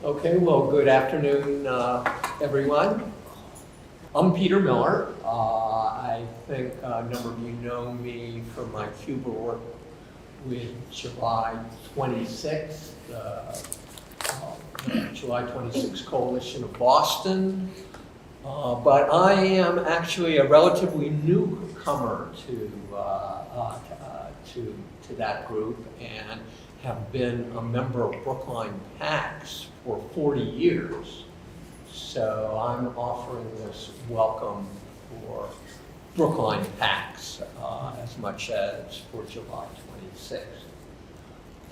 Okay, well, good afternoon, everyone. I'm Peter Miller. I think a number of you know me from my Cuba work with July26, July26 Coalition of Boston. But I am actually a relatively newcomer to that group and have been a member of Brookline PAX for 40 years. So I'm offering this welcome for Brookline PAX as much as for July 26th.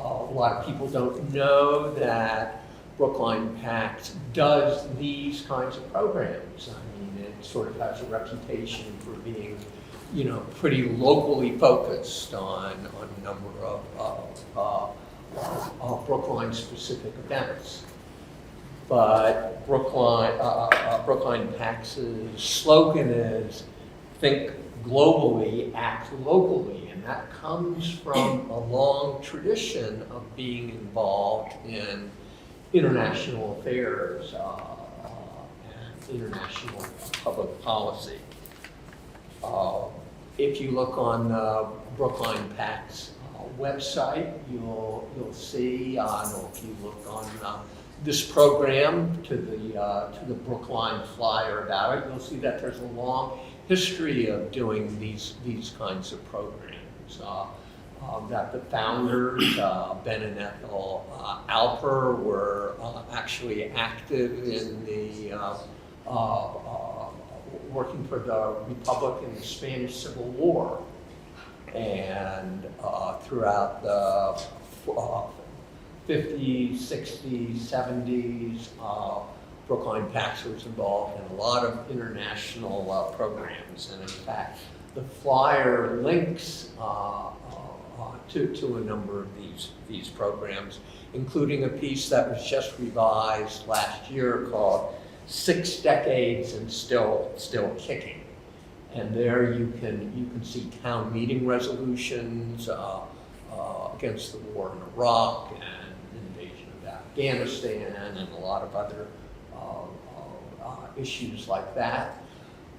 A lot of people don't know that Brookline PAX does these kinds of programs. I mean, it sort of has a reputation for being, you know, pretty locally focused on a number of Brookline-specific events. But Brookline PAX's slogan is "Think globally, act locally," and that comes from a long tradition of being involved in international affairs and international public policy. If you look on the Brookline PAX website, you'll see, I don't know if you look on this program to the Brookline flyer about it, you'll see that there's a long history of doing these kinds of programs. That the founders, Ben and Ethel Alper, were actually active in the working for the Republic in the Spanish Civil War, and throughout the 50s, 60s, 70s, Brookline PAX was involved in a lot of international programs, and in fact, the flyer links to a number of these programs, including a piece that was just revised last year called 6 Decades and Still Kicking. And there you can see town meeting resolutions against the war in Iraq and the invasion of Afghanistan and a lot of other issues like that.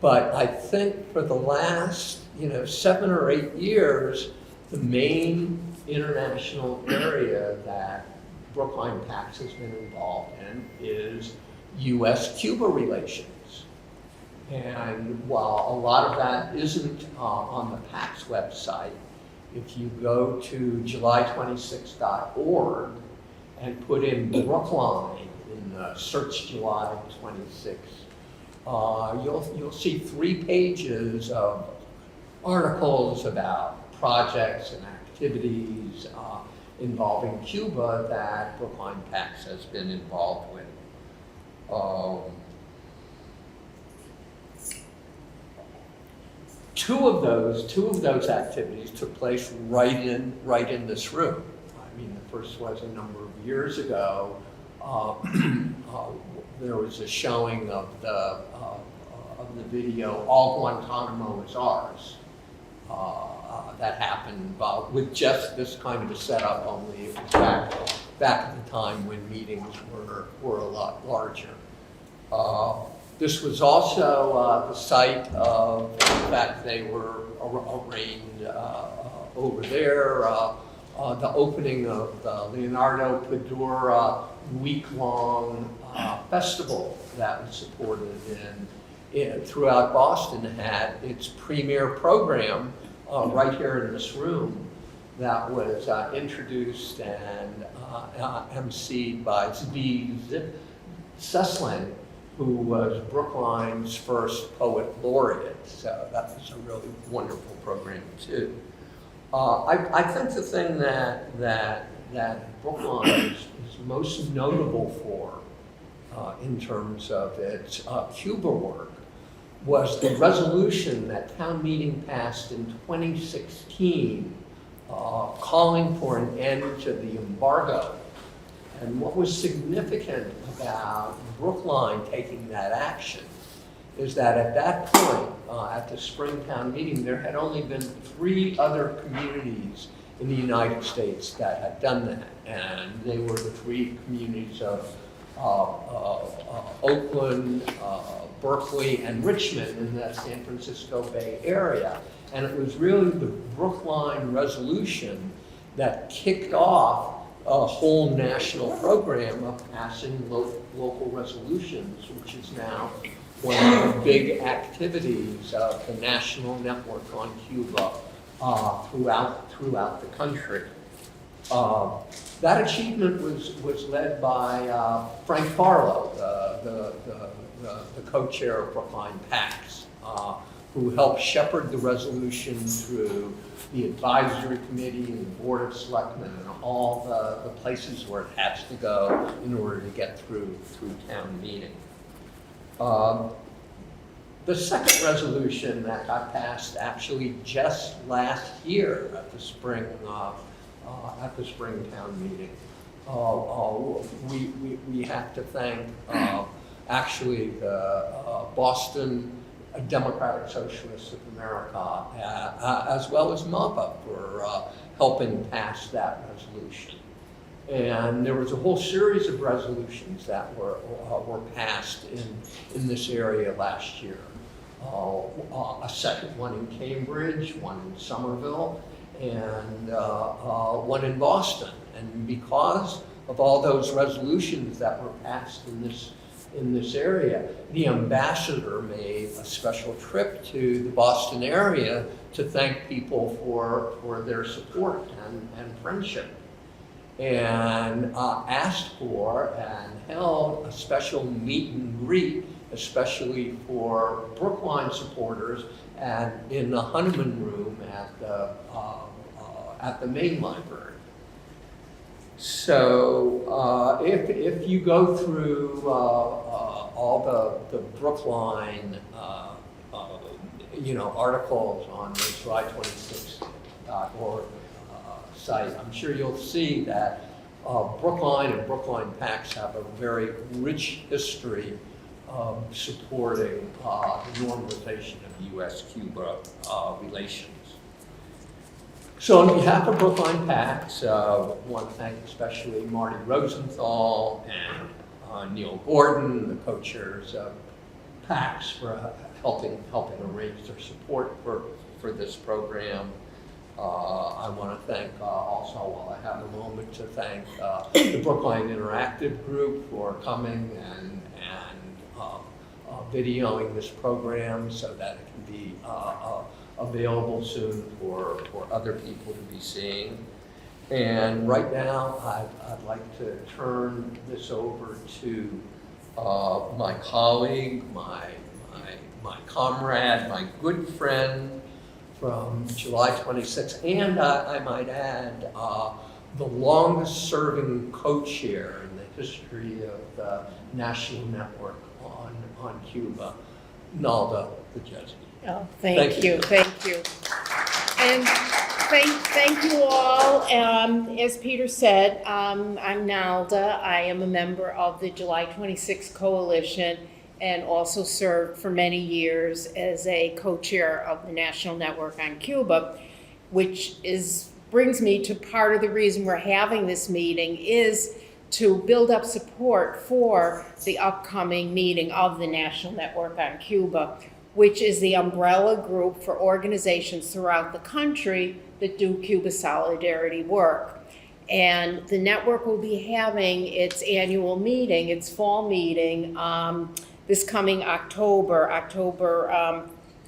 But I think for the last 7 or 8 years, the main international area that Brookline PAX has been involved in is US-Cuba relations. And while a lot of that isn't on the PAX website, if you go to July26.org and put in Brookline in the search July26, you'll see 3 pages of articles about projects and activities involving Cuba that Brookline PAX has been involved with. Two of those activities took place right in this room. I mean, the first was a number of years ago. There was a showing of the video "All Guantanamo Is Ours." That happened with just this kind of a setup, only it was back at the time when meetings were a lot larger. This was also the site of, in fact, they were arraigned over there, the opening of the Leonardo Padura week-long festival that was supported throughout Boston, had its premier program right here in this room that was introduced and emceed by Zvi Sussen, who was Brookline's first poet laureate. So that was a really wonderful program too. I think the thing that Brookline is most notable for in terms of its Cuba work was the resolution that town meeting passed in 2016 calling for an end to the embargo. And what was significant about Brookline taking that action is that at that point, at the spring town meeting, there had only been 3 other communities in the United States that had done that. And they were the 3 communities of Oakland, Berkeley, and Richmond in the San Francisco Bay Area. And it was really the Brookline resolution that kicked off a whole national program of passing local resolutions, which is now one of the big activities of the national network on Cuba throughout the country. That achievement was led by Frank Farlow, the co-chair of Brookline PAX, who helped shepherd the resolution through the advisory committee and the board of selectmen and all the places where it has to go in order to get through town meeting. The second resolution that got passed actually just last year at the spring town meeting. We have to thank actually the Boston Democratic Socialists of America, as well as MAPA, for helping pass that resolution. And there was a whole series of resolutions that were passed in this area last year. A second one in Cambridge, one in Somerville, and one in Boston. And because of all those resolutions that were passed in this area, the ambassador made a special trip to the Boston area to thank people for their support and friendship, and asked for and held a special meet and greet, especially for Brookline supporters, and in the Hunneman Room at the main library. So if you go through all the Brookline articles on the July26.org site, I'm sure you'll see that Brookline and Brookline PAX have a very rich history of supporting the normalization of US-Cuba relations. So on behalf of Brookline PAX, I want to thank especially Marty Rosenthal and Neil Gordon, the co-chairs of PAX, for helping arrange their support for this program. I want to thank also, while I have a moment, to thank the Brookline Interactive Group for coming and videoing this program so that it can be available soon for other people to be seeing. And right now, I'd like to turn this over to my colleague, my comrade, my good friend from July26, and I might add, the longest serving co-chair in the history of the National Network on Cuba, Nalda Vigezzi. Oh, thank you. And thank you all. As Peter said, I'm Nalda. I am a member of the July26 Coalition and also served for many years as a co-chair of the National Network on Cuba, which brings me to part of the reason we're having this meeting is to build up support for the upcoming meeting of the National Network on Cuba, which is the umbrella group for organizations throughout the country that do Cuba solidarity work. And the network will be having its annual meeting, its fall meeting, this coming October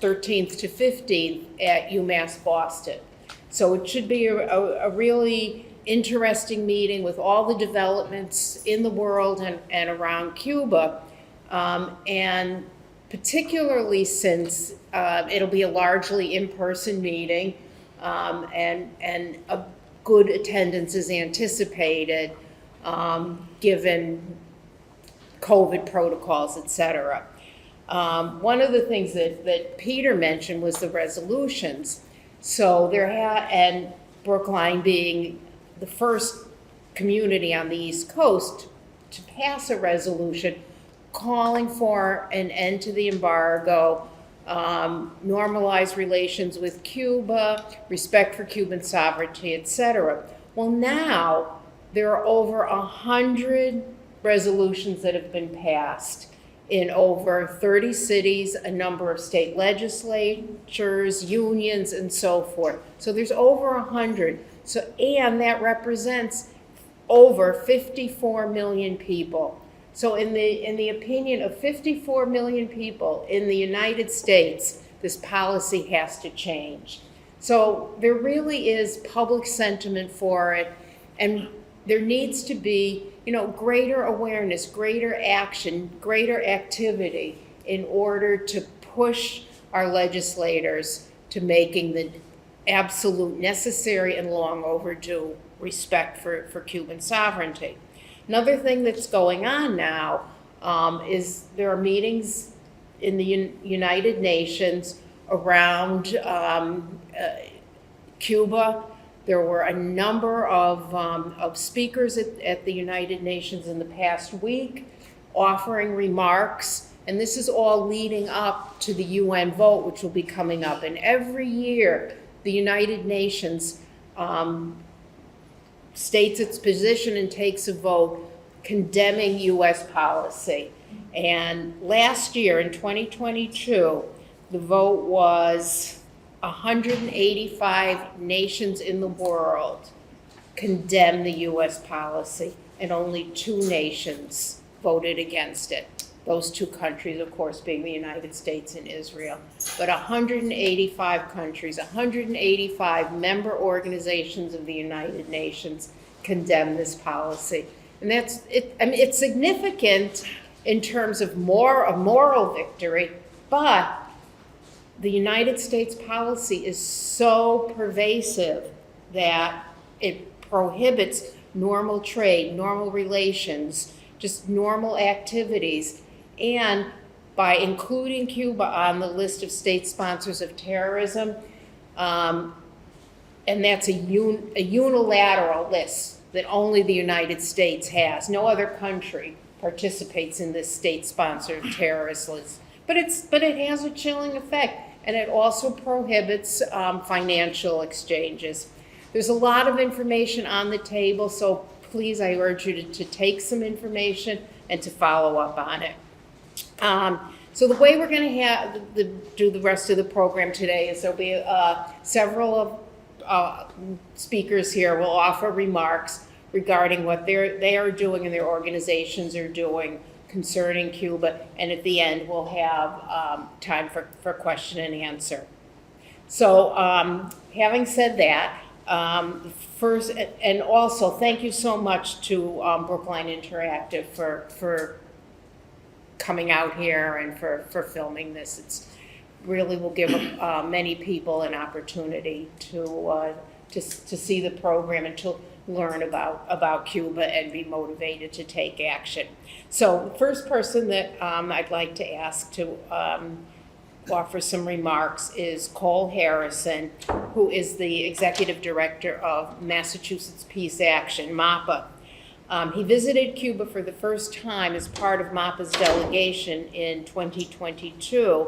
13th to 15th at UMass Boston. So it should be a really interesting meeting with all the developments in the world and around Cuba, and particularly since it'll be a largely in-person meeting, and a good attendance is anticipated, given COVID protocols, etc. One of the things that Peter mentioned was the resolutions. So and Brookline being the first community on the East Coast to pass a resolution calling for an end to the embargo, normalize relations with Cuba, respect for Cuban sovereignty, etc. Well, now there are over 100 resolutions that have been passed in over 30 cities, a number of state legislatures, unions, and so forth. So there's over 100. So, and that represents over 54 million people. So in the opinion of 54 million people in the United States, this policy has to change. So there really is public sentiment for it, and there needs to be, greater awareness, greater action, greater activity in order to push our legislators to making the absolute necessary and long overdue respect for Cuban sovereignty. Another thing that's going on now is there are meetings in the United Nations around Cuba. There were a number of speakers at the United Nations in the past week offering remarks, and this is all leading up to the UN vote, which will be coming up. And every year, the United Nations states its position and takes a vote condemning U.S. policy. And last year, in 2022, the vote was 185 nations in the world condemn the U.S. policy, and only 2 nations voted against it. Those 2 countries, of course, being the United States and Israel. But 185 countries, 185 member organizations of the United Nations condemn this policy. And that's it. I mean, it's significant in terms of a moral victory, but the United States policy is so pervasive that it prohibits normal trade, normal relations, just normal activities. And by including Cuba on the list of state sponsors of terrorism, and that's a unilateral list that only the United States has. No other country participates in this state-sponsored terrorist list. But it has a chilling effect. And it also prohibits financial exchanges. There's a lot of information on the table, so please, I urge you to take some information and to follow up on it. So the way we're going to do the rest of the program today is there'll be several of speakers here will offer remarks regarding what they are doing and their organizations are doing concerning Cuba, and at the end we'll have time for question and answer. So having said that, first, and also thank you so much to Brookline Interactive for coming out here and for filming this. It's really will give many people an opportunity to see the program and to learn about Cuba and be motivated to take action. So the first person that I'd like to ask to offer some remarks is Cole Harrison, who is the Executive Director of Massachusetts Peace Action, MAPA. He visited Cuba for the first time as part of MAPA's delegation in 2022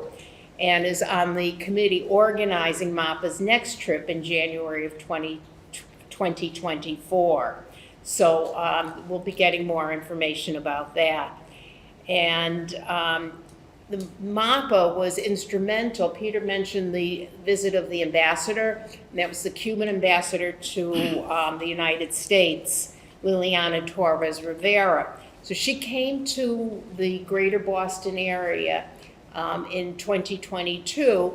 and is on the committee organizing MAPA's next trip in January of 2024. So we'll be getting more information about that. And the MAPA was instrumental. Peter mentioned the visit of the ambassador, and that was the Cuban ambassador to the United States, Liliana Torres Rivera. So she came to the greater Boston area in 2022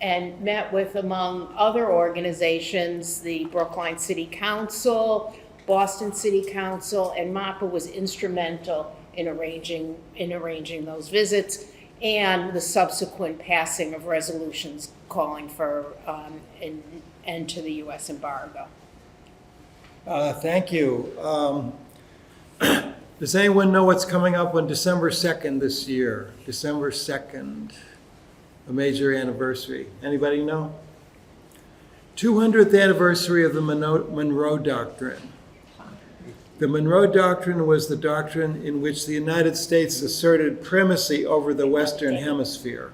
and met with, among other organizations, the Brookline City Council, Boston City Council, and MAPA was instrumental in arranging those visits and the subsequent passing of resolutions calling for an end to the U.S. embargo. Thank you. Does anyone know what's coming up on December 2nd this year? December 2nd, a major anniversary. Anybody know? 200th anniversary of the Monroe Doctrine. The Monroe Doctrine was the doctrine in which the United States asserted primacy over the Western Hemisphere.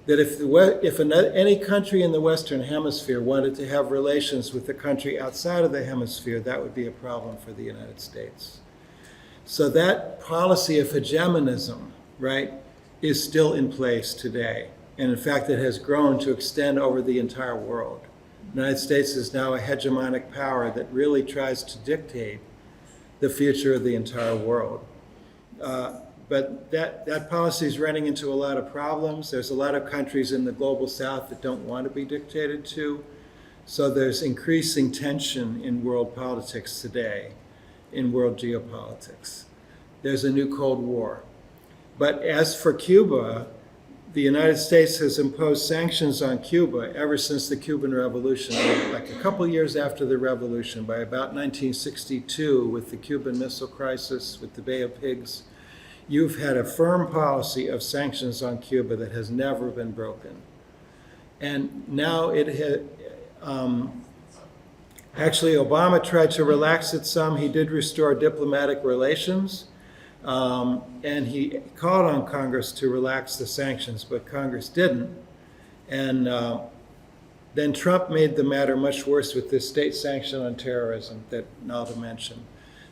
That if any country in the Western Hemisphere wanted to have relations with the country outside of the hemisphere, that would be a problem for the United States. So that policy of hegemonism, right, is still in place today. And in fact, it has grown to extend over the entire world. The United States is now a hegemonic power that really tries to dictate the future of the entire world. But that policy is running into a lot of problems. There's a lot of countries in the global south that don't want to be dictated to. So there's increasing tension in world politics today, in world geopolitics. There's a new Cold War. But as for Cuba, the United States has imposed sanctions on Cuba ever since the Cuban Revolution, like a couple years after the revolution, by about 1962, with the Cuban Missile Crisis, with the Bay of Pigs. You've had a firm policy of sanctions on Cuba that has never been broken. And now it has, actually Obama tried to relax it some. He did restore diplomatic relations. And he called on Congress to relax the sanctions, but Congress didn't. And then Trump made the matter much worse with this state sanction on terrorism that Nalda mentioned.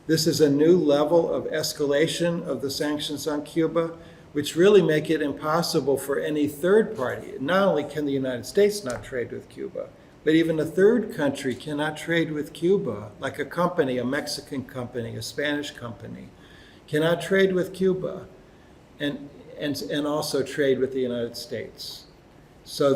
This is a new level of escalation of the sanctions on Cuba, which really make it impossible for any third party. Not only can the United States not trade with Cuba, but even a third country cannot trade with Cuba, like a company, a Mexican company, a Spanish company, cannot trade with Cuba and also trade with the United States. So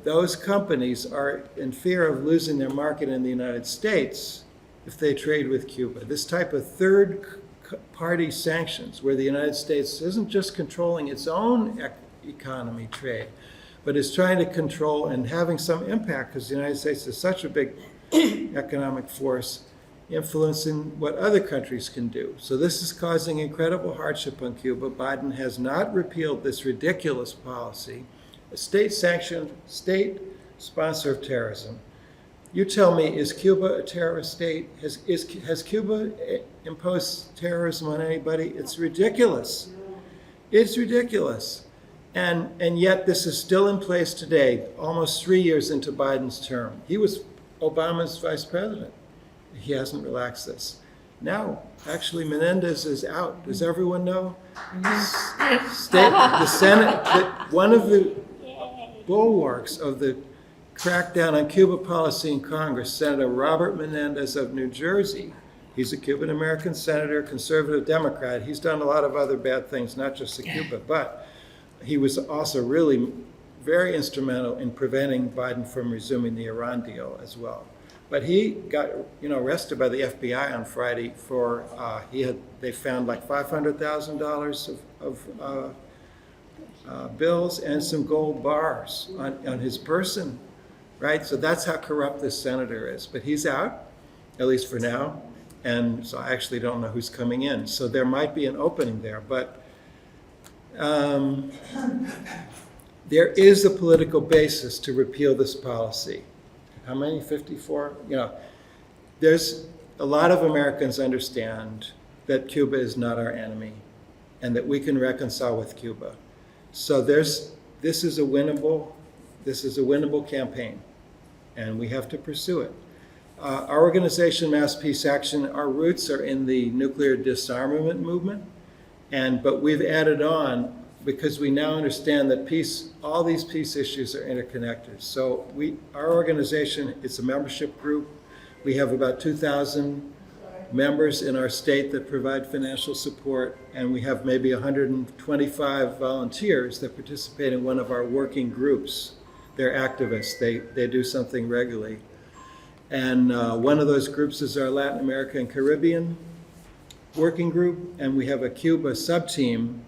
those companies are in fear of losing their market in the United States if they trade with Cuba. This type of third-party sanctions, where the United States isn't just controlling its own economy trade, but is trying to control and having some impact, because the United States is such a big economic force, influencing what other countries can do. So this is causing incredible hardship on Cuba. Biden has not repealed this ridiculous policy, a state-sanctioned, state sponsor of terrorism. You tell me, is Cuba a terrorist state? Has Cuba imposed terrorism on anybody? It's ridiculous. It's ridiculous. And yet this is still in place today, almost 3 years into Biden's term. He was Obama's vice president. He hasn't relaxed this. Now, actually, Menendez is out. Does everyone know? The Senate, one of the bulwarks of the crackdown on Cuba policy in Congress, Senator Robert Menendez of New Jersey. He's a Cuban-American senator, conservative Democrat. He's done a lot of other bad things, not just to Cuba, but he was also really very instrumental in preventing Biden from resuming the Iran deal as well. But he got, arrested by the FBI on Friday for they found like $500,000 of bills and some gold bars on his person, right? So that's how corrupt this senator is. But he's out, at least for now, and so I actually don't know who's coming in. So there might be an opening there, but there is a political basis to repeal this policy. How many? 54? There's a lot of Americans understand that Cuba is not our enemy and that we can reconcile with Cuba. So this is a winnable campaign, and we have to pursue it. Our organization, Mass Peace Action, our roots are in the nuclear disarmament movement, but we've added on because we now understand that all these peace issues are interconnected. So our organization, it's a membership group. We have about 2,000 members in our state that provide financial support, and we have maybe 125 volunteers that participate in one of our working groups. They're activists. They do something regularly. And one of those groups is our Latin America and Caribbean working group, and we have a Cuba sub-team.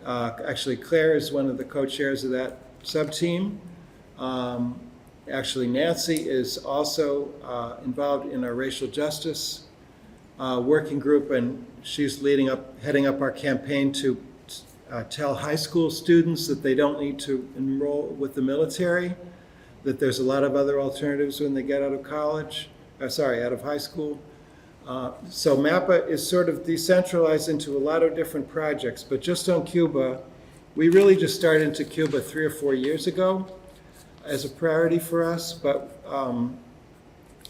Actually, Claire is one of the co-chairs of that sub-team. Actually, Nancy is also involved in our racial justice working group, and she's heading up our campaign to tell high school students that they don't need to enroll with the military, that there's a lot of other alternatives when they get out of out of high school. So MAPA is sort of decentralized into a lot of different projects, but just on Cuba, we really just started into Cuba 3 or 4 years ago as a priority for us, but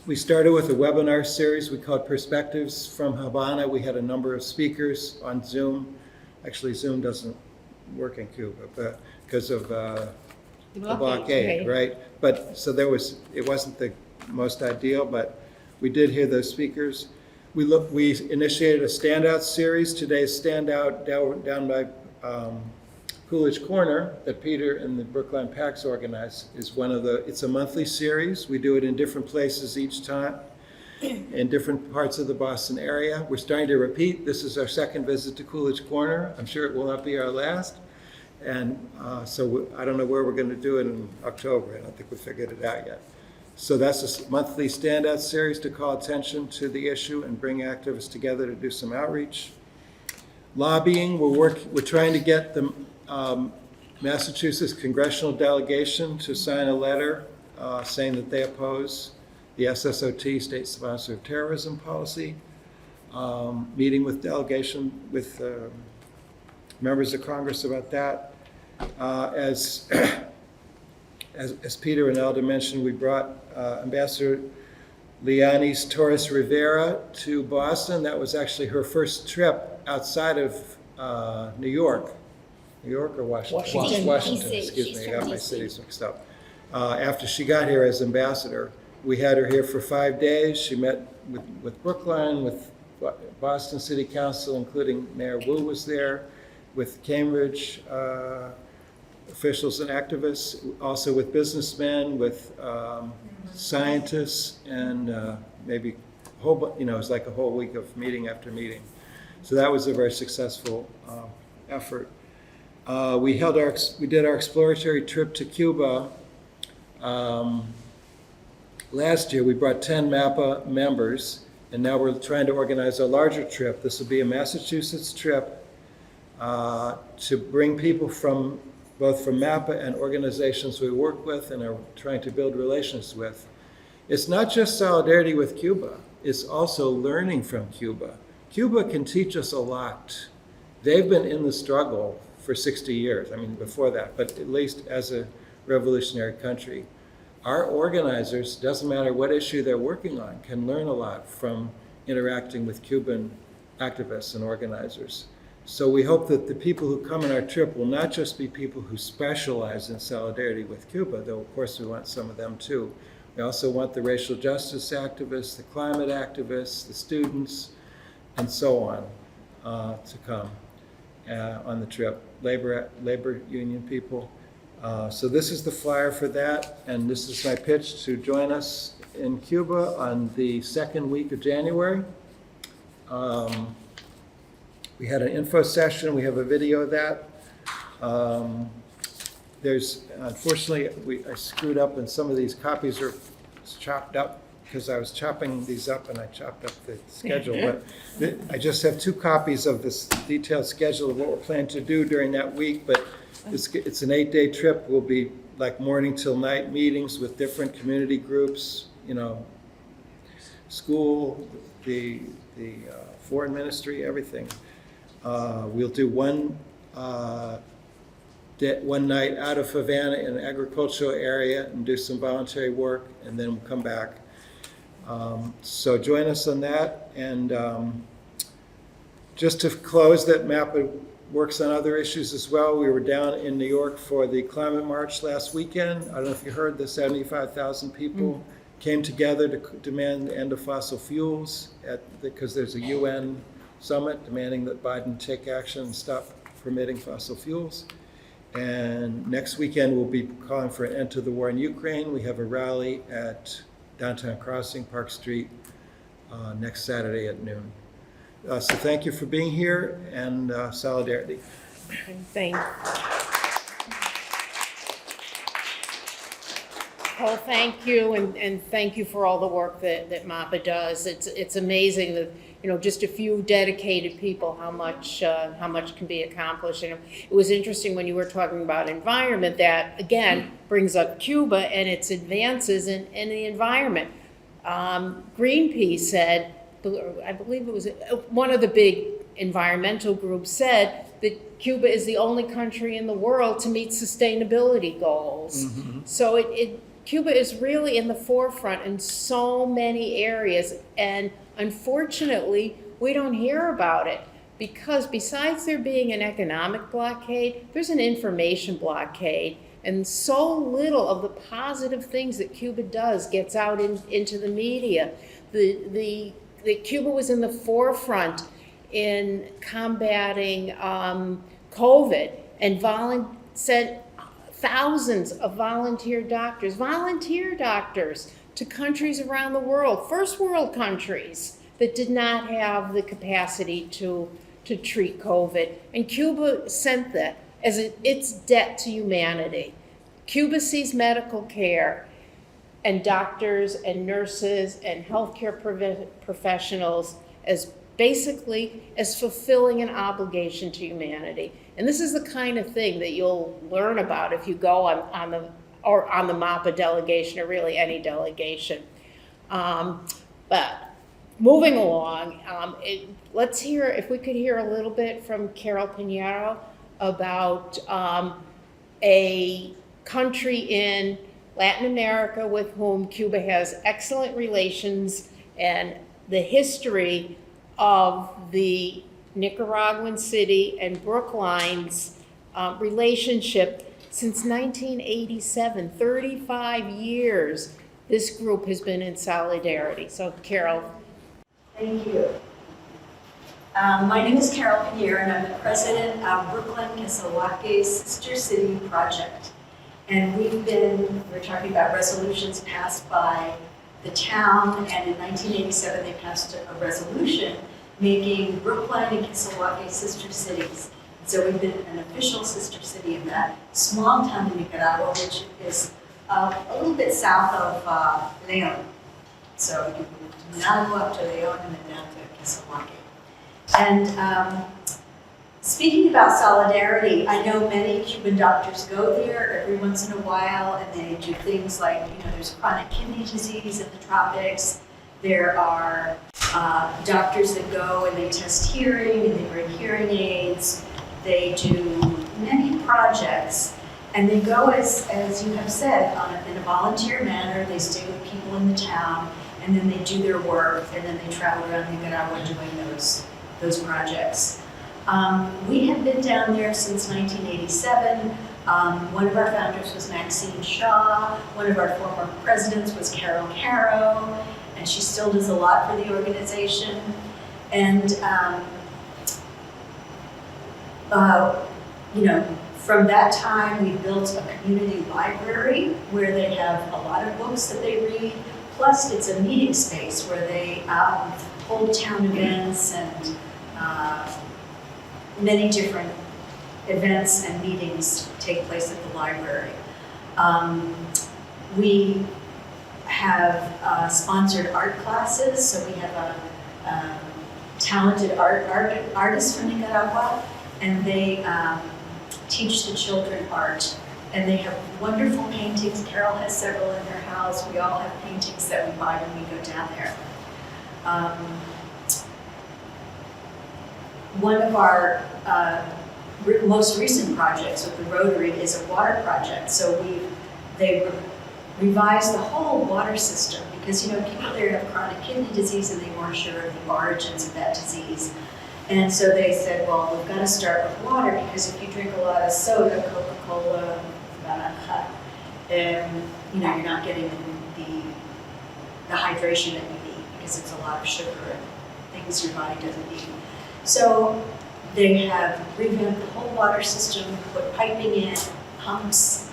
We started with a webinar series we called Perspectives from Havana. We had a number of speakers on Zoom. Actually, Zoom doesn't work in Cuba, but because of the blockade, right? But so it wasn't the most ideal, but we did hear those speakers. We initiated a StandOut series. Today's StandOut down by Coolidge Corner that Peter and the Brookline PAX organized is it's a monthly series. We do it in different places each time, in different parts of the Boston area. We're starting to repeat. This is our second visit to Coolidge Corner. I'm sure it will not be our last. And so I don't know where we're going to do it in October. I don't think we figured it out yet. So that's a monthly StandOut series to call attention to the issue and bring activists together to do some outreach. Lobbying, we're trying to get the Massachusetts congressional delegation to sign a letter saying that they oppose the SSOT, State Sponsor of Terrorism policy. Meeting with delegation with members of Congress about that. As Peter and Elda mentioned, we brought Ambassador Lianis Torres Rivera to Boston. That was actually her first trip outside of New York or Washington? Washington, excuse me, I got my cities mixed up. After she got here as ambassador, we had her here for 5 days. She met with Brookline, with Boston City Council, including Mayor Wu was there, with Cambridge officials and activists, also with businessmen, with scientists, and maybe it was like a whole week of meeting after meeting. So that was a very successful effort. We did our exploratory trip to Cuba. Last year, we brought 10 MAPA members, and now we're trying to organize a larger trip. This will be a Massachusetts trip to bring people both from MAPA and organizations we work with and are trying to build relations with. It's not just solidarity with Cuba, it's also learning from Cuba. Cuba can teach us a lot. They've been in the struggle for 60 years, I mean before that, but at least as a revolutionary country. Our organizers, doesn't matter what issue they're working on, can learn a lot from interacting with Cuban activists and organizers. So we hope that the people who come on our trip will not just be people who specialize in solidarity with Cuba, though of course we want some of them too. We also want the racial justice activists, the climate activists, the students, and so on to come on the trip, labor union people. So this is the flyer for that, and this is my pitch to join us in Cuba on the second week of January. We had an info session. We have a video of that. Unfortunately, I screwed up, and some of these copies are chopped up because I was chopping these up and I chopped up the schedule. But I just have 2 copies of this detailed schedule of what we're planning to do during that week. But it's an 8-day trip. We'll be like morning till night meetings with different community groups, school, the foreign ministry, everything. We'll do one night out of Havana in an agricultural area and do some voluntary work, and then we'll come back. So join us on that. And just to close, that MAPA works on other issues as well. We were down in New York for the climate march last weekend. I don't know if you heard, the 75,000 people came together to demand the end of fossil fuels because there's a UN summit demanding that Biden take action and stop permitting fossil fuels. And next weekend we'll be calling for an end to the war in Ukraine. We have a rally at Downtown Crossing, Park Street, next Saturday at noon. So thank you for being here, and solidarity. Paul, thank you, and thank you for all the work that MAPA does. It's amazing that, just a few dedicated people, how much can be accomplished. And it was interesting when you were talking about environment, that again brings up Cuba and its advances in the environment. Greenpeace said, I believe it was one of the big environmental groups, said that Cuba is the only country in the world to meet sustainability goals. Mm-hmm. So Cuba is really in the forefront in so many areas, and unfortunately, we don't hear about it because besides there being an economic blockade, there's an information blockade, and so little of the positive things that Cuba does gets out into the media. That Cuba was in the forefront in combating COVID and sent thousands of volunteer doctors to countries around the world, first world countries that did not have the capacity to treat COVID. And Cuba sent that as its debt to humanity. Cuba sees medical care and doctors and nurses and healthcare professionals as basically as fulfilling an obligation to humanity. And this is the kind of thing that you'll learn about if you go on the MAPA delegation, or really any delegation. But moving along, let's hear, if we could hear a little bit from Carol Piñeiro about a country in Latin America with whom Cuba has excellent relations, and the history of the Nicaraguan city and Brookline's relationship since 1987, 35 years, this group has been in solidarity. So Carol. Thank you. My name is Carol Piñeiro, and I'm the president of Brookline-Quezalguaque Sister City Project. And we're talking about resolutions passed by the town, and in 1987 they passed a resolution making Brookline and Quezalguaque sister cities. So we've been an official sister city of that small town in Nicaragua, which is a little bit south of León. So you can now go up to León and then down to Quezalguaque. And speaking about solidarity, I know many Cuban doctors go there every once in a while, and they do things like, there's chronic kidney disease in the tropics. There are doctors that go and they test hearing, and they bring hearing aids. They do many projects, and they go, as you have said, in a volunteer manner. They stay with people in the town, and then they do their work, and then they travel around Nicaragua doing those projects. We have been down there since 1987. One of our founders was Maxine Shaw. One of our former presidents was Carol Caro, and she still does a lot for the organization. And from that time, we built a community library where they have a lot of books that they read. Plus, it's a meeting space where they hold town events and many different events and meetings take place at the library. We have sponsored art classes, so we have a talented artist from Nicaragua, and they teach the children art. And they have wonderful paintings. Carol has several in her house. We all have paintings that we buy when we go down there. One of our most recent projects with the Rotary is a water project. So they revised the whole water system because people there have chronic kidney disease and they weren't sure of the origins of that disease. And so they said, well, we've got to start with water because if you drink a lot of soda, Coca-Cola, you're not getting the hydration that you need because it's a lot of sugar and things your body doesn't need. So they have revamped the whole water system, put piping in, pumps,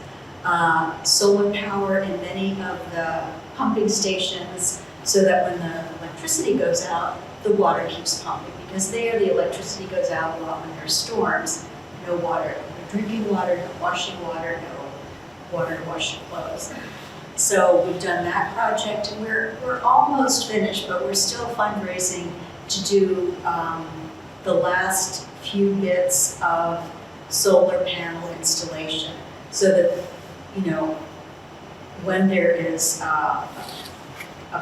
solar power in many of the pumping stations so that when the electricity goes out, the water keeps pumping because there the electricity goes out a lot when there's storms. No water, no drinking water, no washing water, no water to wash your clothes. So we've done that project and we're almost finished, but we're still fundraising to do the last few bits of solar panel installation so that, when there is a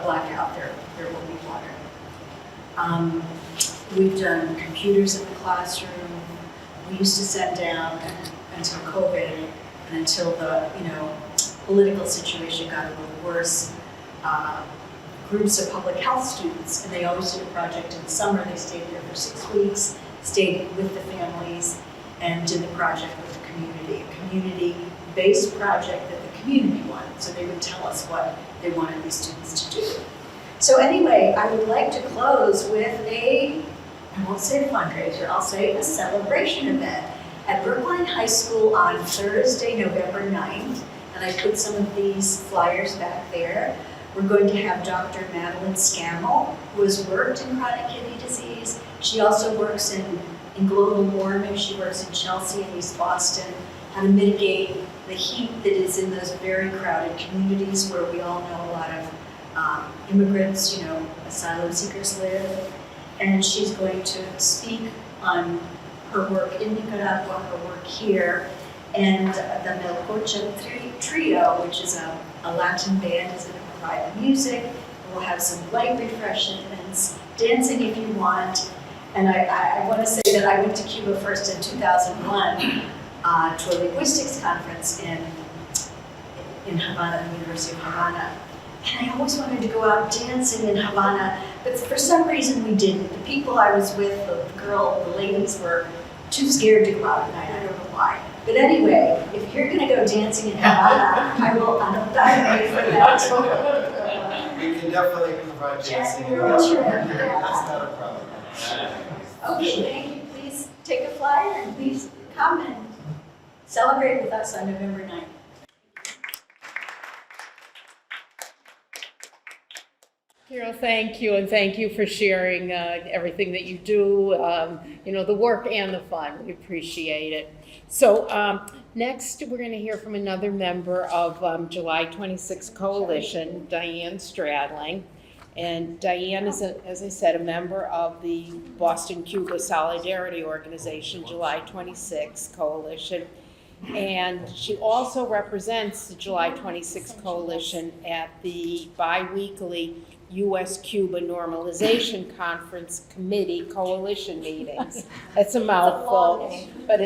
blackout, there will be water. We've done computers in the classroom. We used to send down until COVID and until the political situation got a little worse, groups of public health students, and they always did a project in the summer. They stayed there for 6 weeks, stayed with the families, and did the project with the community, a community-based project that the community wanted. So they would tell us what they wanted these students to do. So anyway, I would like to close with I won't say a fundraiser, I'll say a celebration event at Brookline High School on Thursday, November 9th. And I put some of these flyers back there. We're going to have Dr. Madeline Scammell, who has worked in chronic kidney disease. She also works in global warming. She works in Chelsea and East Boston, how to mitigate the heat that is in those very crowded communities where we all know a lot of immigrants, asylum seekers live. And she's going to speak on her work in Nicaragua, her work here, and the Melcocha Trio, which is a Latin band, is going to provide the music. We'll have some light refreshments, dancing if you want. And I want to say that I went to Cuba first in 2001 to a linguistics conference in Havana, the University of Havana. And I always wanted to go out dancing in Havana, but for some reason we didn't. The people I was with, the ladies were too scared to go out at night. I don't know why. But anyway, if you're going to go dancing in Havana, I will die for that. We can definitely provide dancing. That's not a problem. Okay, thank you. Please take a flyer and please come and celebrate with us on November 9th. Carol, thank you, and thank you for sharing everything that you do, the work and the fun. We appreciate it. So next, we're going to hear from another member of July26 Coalition, Diane Stradling. And Diane is, as I said, a member of the Boston-Cuba Solidarity Organization, July26 Coalition. And she also represents the July26 Coalition at the bi-weekly US-Cuba Normalization Conference Committee Coalition meetings. That's a mouthful, but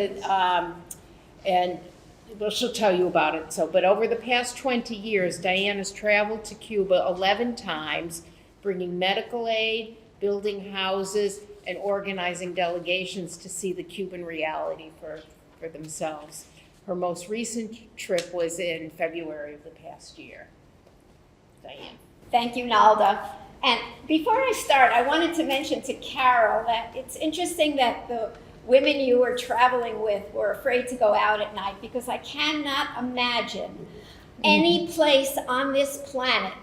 she'll tell you about it. But over the past 20 years, Diane has traveled to Cuba 11 times, bringing medical aid, building houses, and organizing delegations to see the Cuban reality for themselves. Her most recent trip was in February of the past year. Diane. Thank you, Nalda. And before I start, I wanted to mention to Carol that it's interesting that the women you were traveling with were afraid to go out at night, because I cannot imagine any place on this planet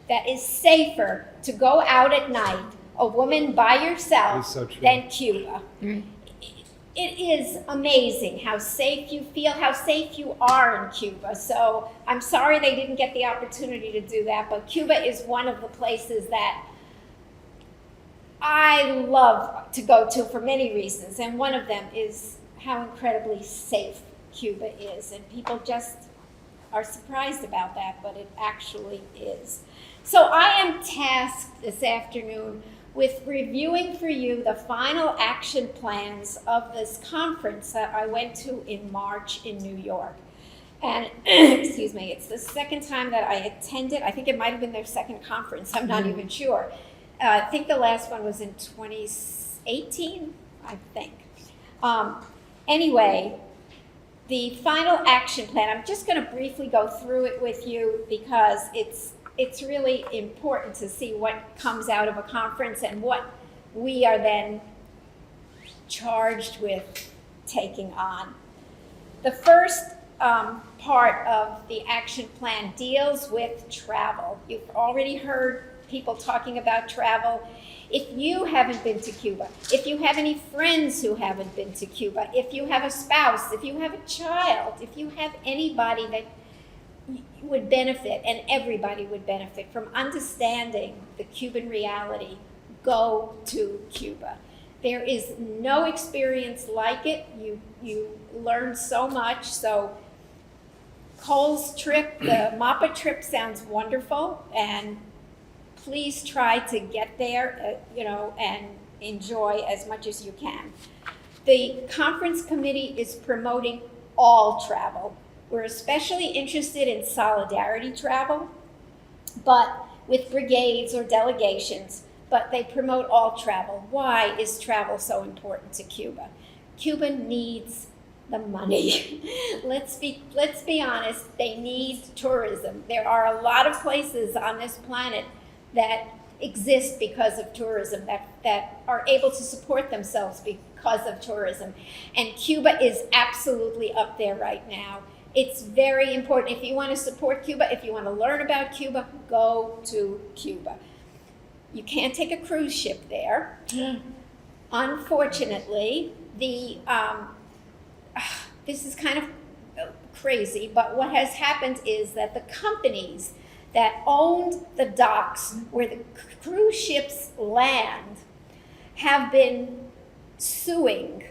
that is safer to go out at night, a woman by yourself, than Cuba. It is amazing how safe you feel, how safe you are in Cuba. So I'm sorry they didn't get the opportunity to do that, but Cuba is one of the places that I love to go to for many reasons. And one of them is how incredibly safe Cuba is. And people just are surprised about that, but it actually is. So I am tasked this afternoon with reviewing for you the final action plans of this conference that I went to in March in New York. And, excuse me, it's the second time that I attended. I think it might have been their second conference. I'm not even sure. I think the last one was in 2018, I think. Anyway, the final action plan, I'm just going to briefly go through it with you because it's really important to see what comes out of a conference and what we are then charged with taking on. The first part of the action plan deals with travel. You've already heard people talking about travel. If you haven't been to Cuba, if you have any friends who haven't been to Cuba, if you have a spouse, if you have a child, if you have anybody that would benefit, and everybody would benefit from understanding the Cuban reality, go to Cuba. There is no experience like it. You learn so much. So Cole's trip, the MAPA trip, sounds wonderful, and please try to get there, and enjoy as much as you can. The conference committee is promoting all travel. We're especially interested in solidarity travel, but with brigades or delegations, but they promote all travel. Why is travel so important to Cuba? Cuba needs the money. Let's be honest, they need tourism. There are a lot of places on this planet that exist because of tourism, that are able to support themselves because of tourism. And Cuba is absolutely up there right now. It's very important. If you want to support Cuba, if you want to learn about Cuba, go to Cuba. You can't take a cruise ship there. Unfortunately, this is kind of crazy, but what has happened is that the companies that owned the docks where the cruise ships land have been suing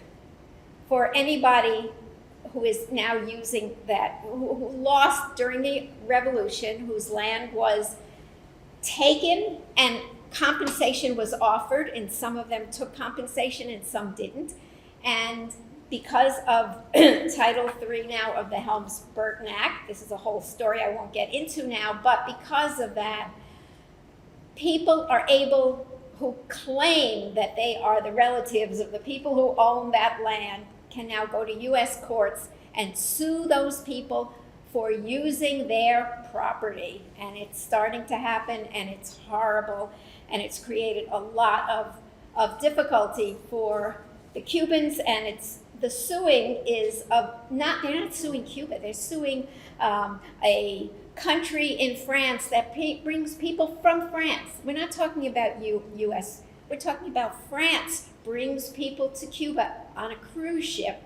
for anybody who is now using that, who lost during the revolution, whose land was taken and compensation was offered, and some of them took compensation and some didn't. And because of Title III now of the Helms-Burton Act, this is a whole story I won't get into now, but because of that, people are able, who claim that they are the relatives of the people who own that land, can now go to US courts and sue those people for using their property. And it's starting to happen, and it's horrible, and it's created a lot of difficulty for the Cubans. And the suing is they're not suing Cuba, they're suing a country in France that brings people from France. We're not talking about US, we're talking about France brings people to Cuba on a cruise ship.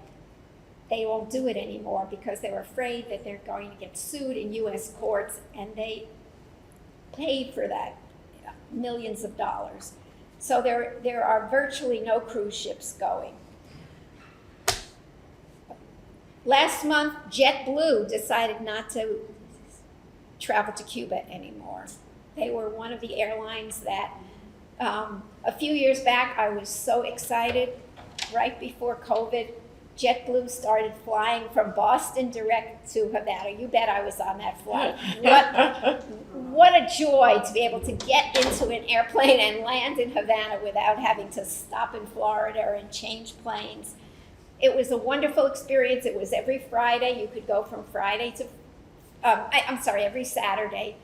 They won't do it anymore because they're afraid that they're going to get sued in US courts, and they paid for that, millions of dollars. So there are virtually no cruise ships going. Last month, JetBlue decided not to travel to Cuba anymore. They were one of the airlines that a few years back I was so excited. Right before COVID, JetBlue started flying from Boston direct to Havana. You bet I was on that flight. What a joy to be able to get into an airplane and land in Havana without having to stop in Florida and change planes. It was a wonderful experience. It was every Friday. You could go from Friday to, every Saturday.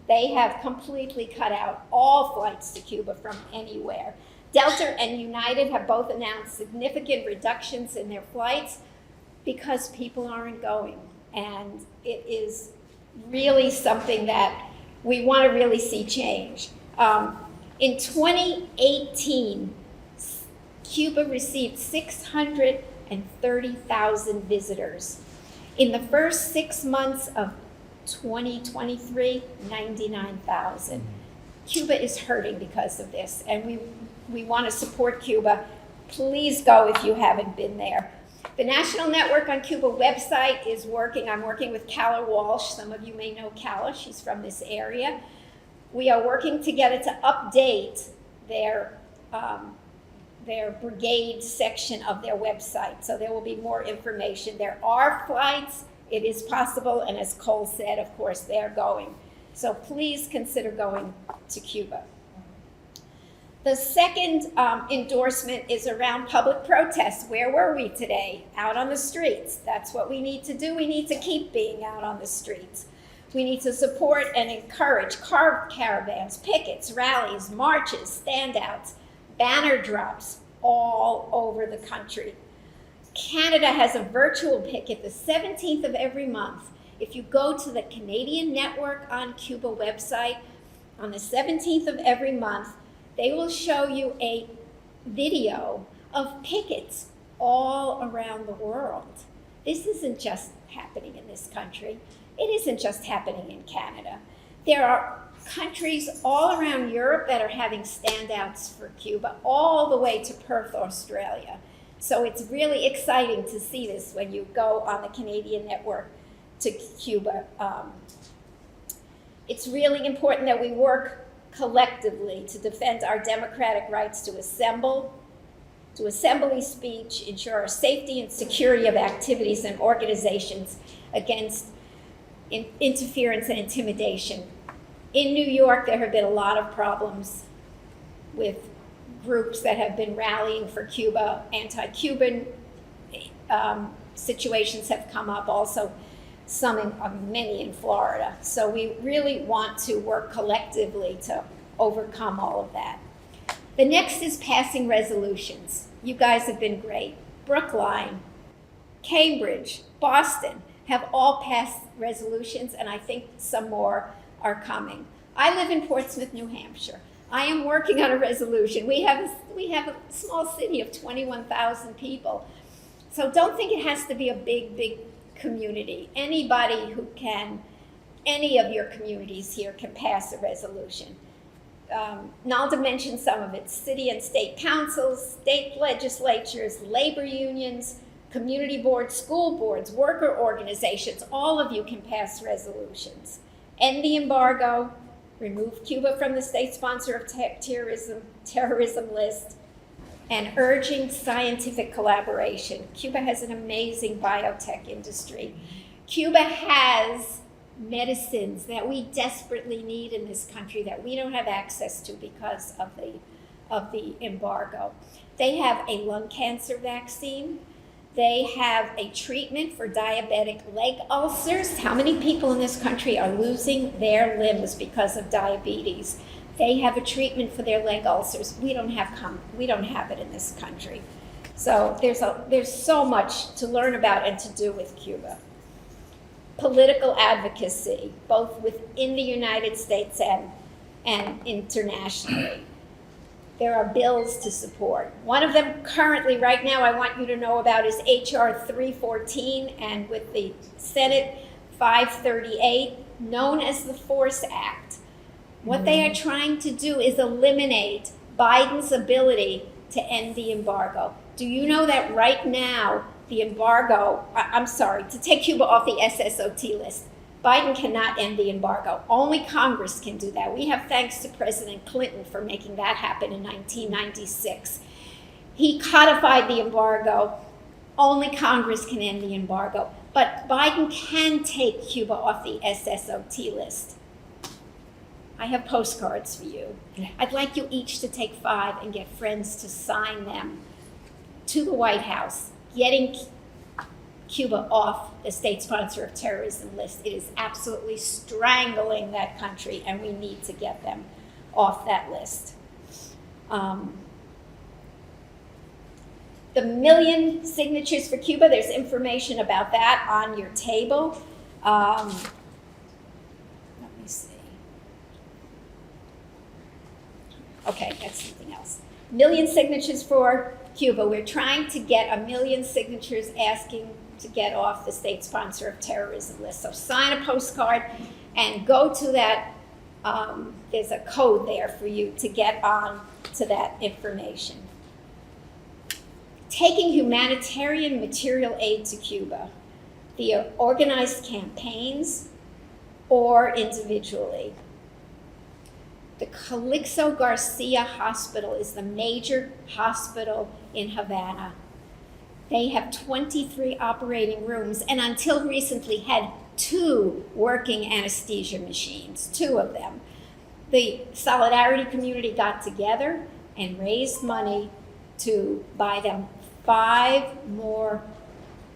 They have completely cut out all flights to Cuba from anywhere. Delta and United have both announced significant reductions in their flights because people aren't going. And it is really something that we want to really see change. In 2018, Cuba received 630,000 visitors. In the first 6 months of 2023, 99,000. Cuba is hurting because of this, and we want to support Cuba. Please go if you haven't been there. The National Network on Cuba website is working. I'm working with Calla Walsh. Some of you may know Calla. She's from this area. We are working together to update their brigade section of their website. So there will be more information. There are flights. It is possible. And as Cole said, of course, they're going. So please consider going to Cuba. The second endorsement is around public protests. Where were we today? Out on the streets. That's what we need to do. We need to keep being out on the streets. We need to support and encourage car caravans, pickets, rallies, marches, standouts, banner drops all over the country. Canada has a virtual picket the 17th of every month. If you go to the Canadian Network on Cuba website on the 17th of every month, they will show you a video of pickets all around the world. This isn't just happening in this country. It isn't just happening in Canada. There are countries all around Europe that are having standouts for Cuba, all the way to Perth, Australia. So it's really exciting to see this when you go on the Canadian Network to Cuba. It's really important that we work collectively to defend our democratic rights to assemble, to assembly speech, ensure our safety and security of activities and organizations, against interference and intimidation. In New York, there have been a lot of problems with groups that have been rallying for Cuba. Anti-Cuban situations have come up, also many in Florida. So we really want to work collectively to overcome all of that. The next is passing resolutions. You guys have been great. Brookline, Cambridge, Boston have all passed resolutions, and I think some more are coming. I live in Portsmouth, New Hampshire. I am working on a resolution. We have a small city of 21,000 people. So don't think it has to be a big community. Anybody who can, any of your communities here can pass a resolution. Nalda mentioned some of it: city and state councils, state legislatures, labor unions, community boards, school boards, worker organizations. All of you can pass resolutions. End the embargo, remove Cuba from the state sponsor of terrorism list, and urging scientific collaboration. Cuba has an amazing biotech industry. Cuba has medicines that we desperately need in this country that we don't have access to because of the embargo. They have a lung cancer vaccine. They have a treatment for diabetic leg ulcers. How many people in this country are losing their limbs because of diabetes? They have a treatment for their leg ulcers. We don't have it in this country. So there's so much to learn about and to do with Cuba. Political advocacy, both within the United States and internationally. There are bills to support. One of them currently, right now, I want you to know about is H.R. 314, and with the Senate 538, known as the Force Act. What they are trying to do is eliminate Biden's ability to end the embargo. Do you know that right now, the embargo, to take Cuba off the SSOT list, Biden cannot end the embargo. Only Congress can do that. We have thanks to President Clinton for making that happen in 1996. He codified the embargo. Only Congress can end the embargo. But Biden can take Cuba off the SSOT list. I have postcards for you. I'd like you each to take 5 and get friends to sign them to the White House, getting Cuba off the state sponsor of terrorism list. It is absolutely strangling that country, and we need to get them off that list. The 1,000,000 signatures for Cuba, there's information about that on your table. Let me see. Okay, that's something else. 1,000,000 signatures for Cuba. We're trying to get 1,000,000 signatures asking to get off the state sponsor of terrorism list. So sign a postcard and go to that. There's a code there for you to get on to that information. Taking humanitarian material aid to Cuba via organized campaigns or individually. The Calixto García Hospital is the major hospital in Havana. They have 23 operating rooms, and until recently had 2 working anesthesia machines, 2 of them. The Solidarity community got together and raised money to buy them 5 more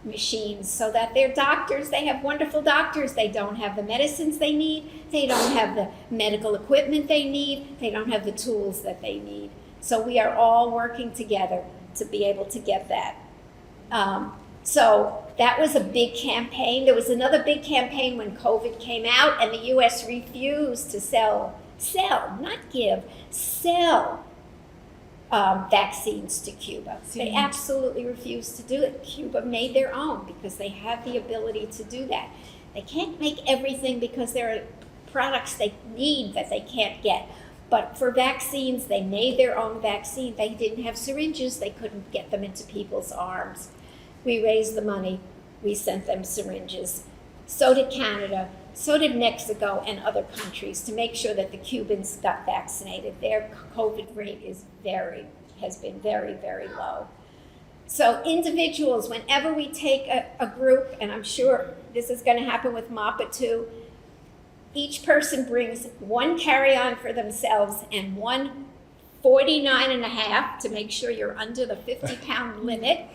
machines so that their doctors, they have wonderful doctors, they don't have the medicines they need, they don't have the medical equipment they need, they don't have the tools that they need. So we are all working together to be able to get that. So that was a big campaign. There was another big campaign when COVID came out and the US refused to sell, not give, sell vaccines to Cuba. They absolutely refused to do it. Cuba made their own because they have the ability to do that. They can't make everything because there are products they need that they can't get. But for vaccines, they made their own vaccine. They didn't have syringes. They couldn't get them into people's arms. We raised the money. We sent them syringes. So did Canada. So did Mexico and other countries to make sure that the Cubans got vaccinated. Their COVID rate has been very, very low. So individuals, whenever we take a group, and I'm sure this is going to happen with MAPA too, each person brings one carry-on for themselves and one 49.5 to make sure you're under the 50-pound limit,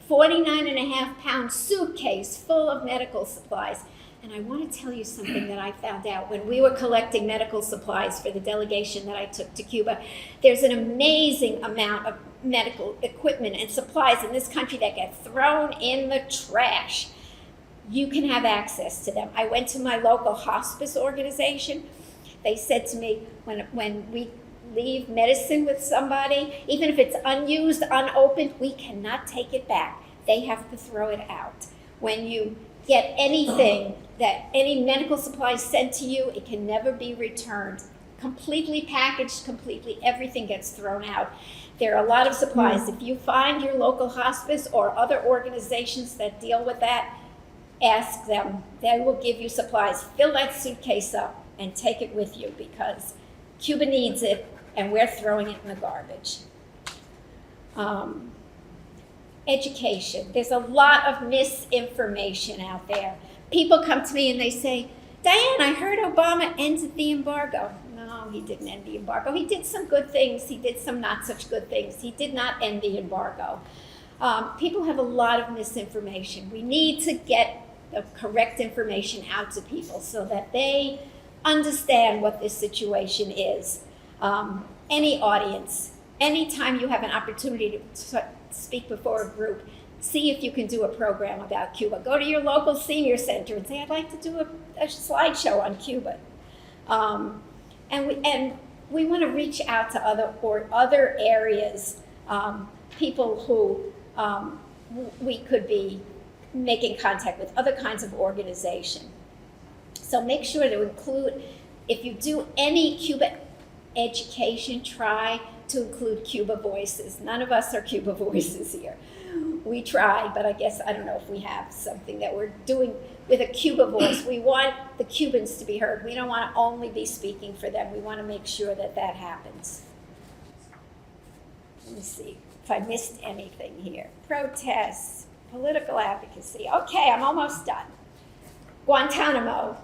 49.5-pound suitcase full of medical supplies. And I want to tell you something that I found out when we were collecting medical supplies for the delegation that I took to Cuba. There's an amazing amount of medical equipment and supplies in this country that get thrown in the trash. You can have access to them. I went to my local hospice organization. They said to me, when we leave medicine with somebody, even if it's unused, unopened, we cannot take it back. They have to throw it out. When you get anything, any medical supplies sent to you, it can never be returned. Completely packaged, everything gets thrown out. There are a lot of supplies. If you find your local hospice or other organizations that deal with that, ask them. They will give you supplies. Fill that suitcase up and take it with you because Cuba needs it and we're throwing it in the garbage. Education. There's a lot of misinformation out there. People come to me and they say, Diane, I heard Obama ended the embargo. No, he didn't end the embargo. He did some good things. He did some not such good things. He did not end the embargo. People have a lot of misinformation. We need to get the correct information out to people so that they understand what this situation is. Any audience, anytime you have an opportunity to speak before a group, see if you can do a program about Cuba. Go to your local senior center and say, I'd like to do a slideshow on Cuba. And we want to reach out to other areas, people who we could be making contact with, other kinds of organization. So make sure to include, if you do any Cuba education, try to include Cuba voices. None of us are Cuba voices here. We try, but I guess, I don't know if we have something that we're doing with a Cuba voice. We want the Cubans to be heard. We don't want to only be speaking for them. We want to make sure that that happens. Let me see if I missed anything here. Protests, political advocacy. Okay, I'm almost done. Guantanamo.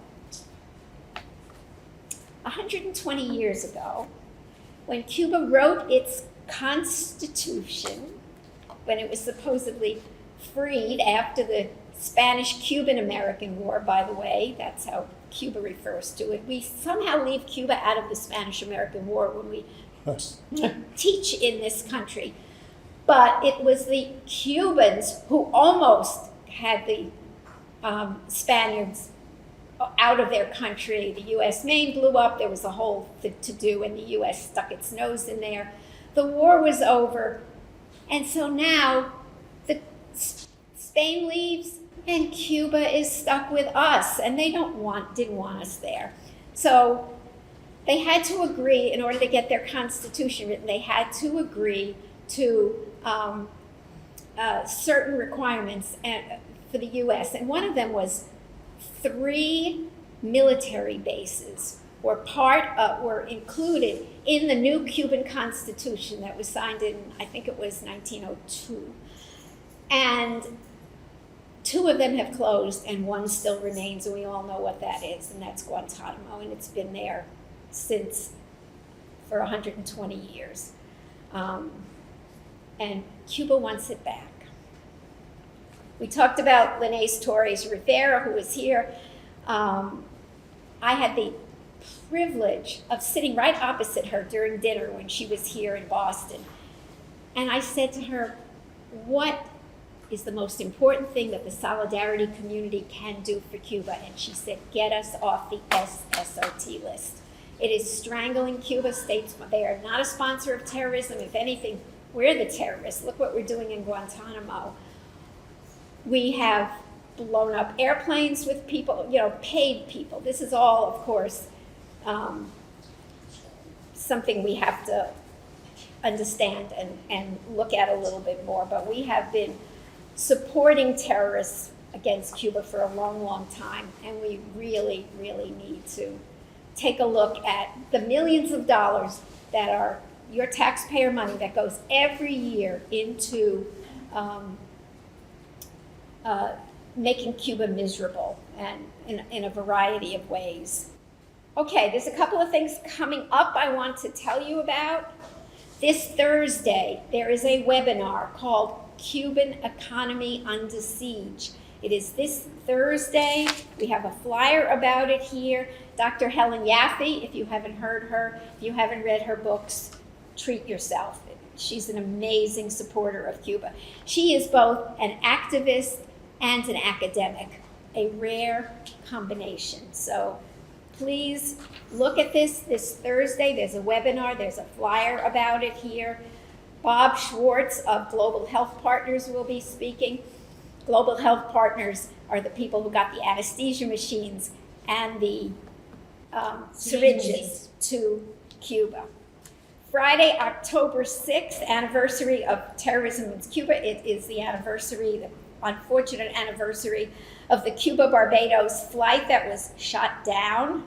120 years ago, when Cuba wrote its constitution, when it was supposedly freed after the Spanish-Cuban-American War, by the way, that's how Cuba refers to it. We somehow leave Cuba out of the Spanish-American War when we teach in this country. But it was the Cubans who almost had the Spaniards out of their country. The U.S. Maine blew up. There was a whole to-do, and the U.S. stuck its nose in there. The war was over, and so now Spain leaves, and Cuba is stuck with us, and they didn't want us there. So they had to agree, in order to get their constitution written, they had to agree to certain requirements for the U.S., and one of them was 3 military bases were included in the new Cuban Constitution that was signed in, I think it was 1902. And 2 of them have closed and 1 still remains, and we all know what that is, and that's Guantanamo, and it's been there for 120 years. And Cuba wants it back. We talked about Linnaeus Torres Rivera, who was here. I had the privilege of sitting right opposite her during dinner when she was here in Boston. And I said to her, what is the most important thing that the Solidarity community can do for Cuba? And she said, get us off the SSOT list. It is strangling Cuba. States, they are not a sponsor of terrorism. If anything, we're the terrorists. Look what we're doing in Guantanamo. We have blown up airplanes with people, paid people. This is all, of course, something we have to understand and look at a little bit more. But we have been supporting terrorists against Cuba for a long, long time, and we really, really need to take a look at the millions of dollars that are your taxpayer money that goes every year into um, making Cuba miserable, and in a variety of ways. Okay, there's a couple of things coming up I want to tell you about. This Thursday, there is a webinar called Cuban Economy Under Siege. It is this Thursday. We have a flyer about it here. Dr. Helen Yaffe, if you haven't heard her, if you haven't read her books, treat yourself. She's an amazing supporter of Cuba. She is both an activist and an academic, a rare combination. So please look at this Thursday. There's a webinar, there's a flyer about it here. Bob Schwartz of Global Health Partners will be speaking. Global Health Partners are the people who got the anesthesia machines and the syringes to Cuba. Friday, October 6th, anniversary of terrorism in Cuba. It is the anniversary, the unfortunate anniversary of the Cuba-Barbados flight that was shot down.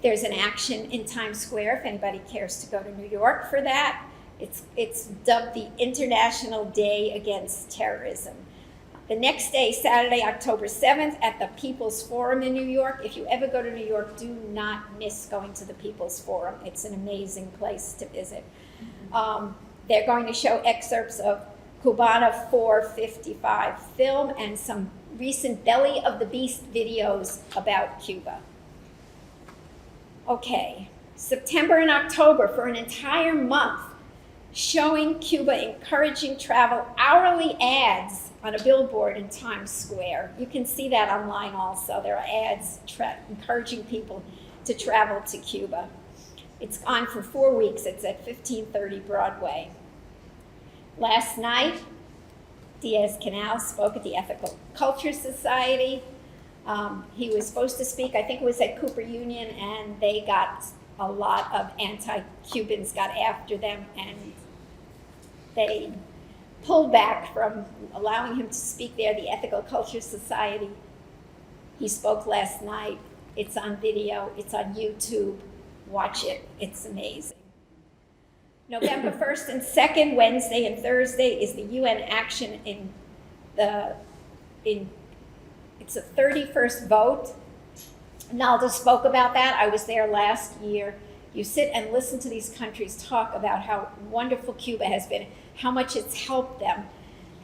There's an action in Times Square if anybody cares to go to New York for that. It's dubbed the International Day Against Terrorism. The next day, Saturday, October 7th, at the People's Forum in New York. If you ever go to New York, do not miss going to the People's Forum. It's an amazing place to visit. They're going to show excerpts of Cubana 455 film and some recent Belly of the Beast videos about Cuba. Okay, September and October for an entire month, showing Cuba encouraging travel, hourly ads on a billboard in Times Square. You can see that online also. There are ads encouraging people to travel to Cuba. It's on for 4 weeks. It's at 1530 Broadway. Last night, Diaz-Canal spoke at the Ethical Culture Society. He was supposed to speak, I think it was at Cooper Union, and they got a lot of anti-Cubans got after them, and they pulled back from allowing him to speak there. The Ethical Culture Society, he spoke last night. It's on video, it's on YouTube. Watch it, it's amazing. November 1st and 2nd, Wednesday and Thursday, is the UN action it's a 31st vote. Nalda spoke about that. I was there last year. You sit and listen to these countries talk about how wonderful Cuba has been, how much it's helped them.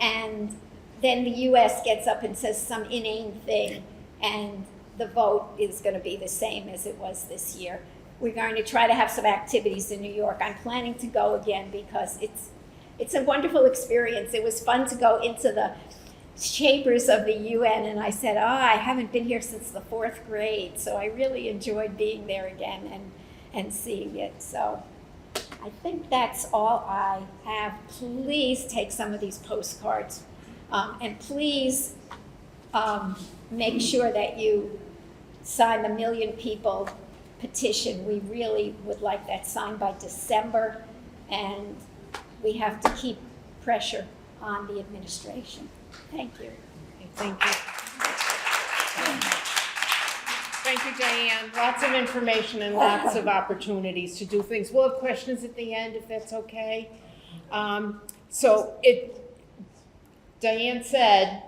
And then the US gets up and says some inane thing, and the vote is going to be the same as it was this year. We're going to try to have some activities in New York. I'm planning to go again because it's a wonderful experience. It was fun to go into the chambers of the UN, and I said, I haven't been here since the 4th grade, so I really enjoyed being there again and seeing it. So I think that's all I have. Please take some of these postcards, and please make sure that you sign the 1 million people petition. We really would like that signed by December, and we have to keep pressure on the administration. Thank you. Thank you. Thank you, Diane. Lots of information and lots of opportunities to do things. We'll have questions at the end, if that's okay. Diane said,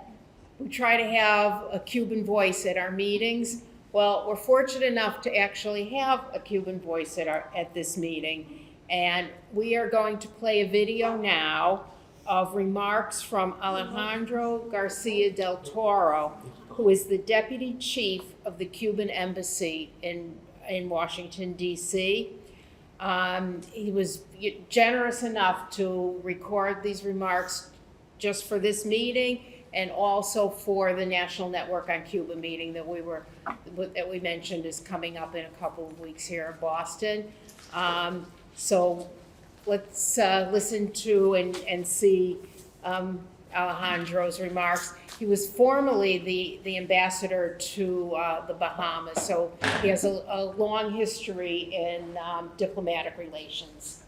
we try to have a Cuban voice at our meetings. Well, we're fortunate enough to actually have a Cuban voice at this meeting. And we are going to play a video now of remarks from Alejandro García del Toro, who is the Deputy Chief of the Cuban Embassy in Washington, D.C. He was generous enough to record these remarks just for this meeting and also for the National Network on Cuba meeting that we mentioned is coming up in a couple of weeks here in Boston. So let's listen to and see Alejandro's remarks. He was formerly the ambassador to the Bahamas, so he has a long history in diplomatic relations.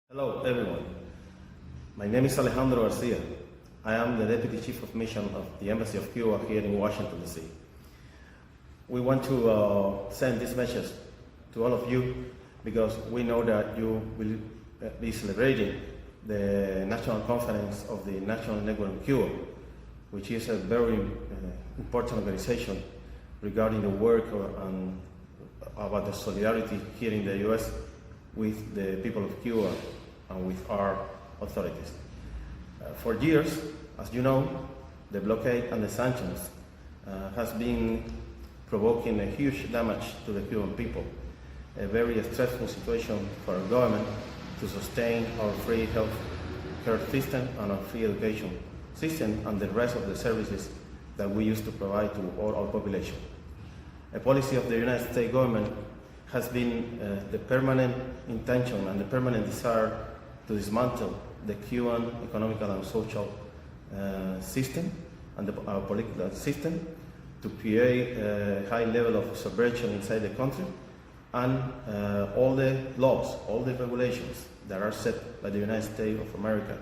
Hello, everyone. My name is Alejandro García. I am the Deputy Chief of Mission of the Embassy of Cuba here in Washington, D.C. We want to send this message to all of you because we know that you will be celebrating the National Conference of the National Network in Cuba, which is a very important organization regarding the work about the solidarity here in the US with the people of Cuba and with our authorities. For years, as you know, the blockade and the sanctions has been provoking a huge damage to the Cuban people, a very stressful situation for our government to sustain our free health care system and our free education system and the rest of the services that we used to provide to all our population. A policy of the United States government has been the permanent intention and the permanent desire to dismantle the Cuban economical and social system and our political system, to create a high level of subversion inside the country, and all the laws, all the regulations that are set by the United States of America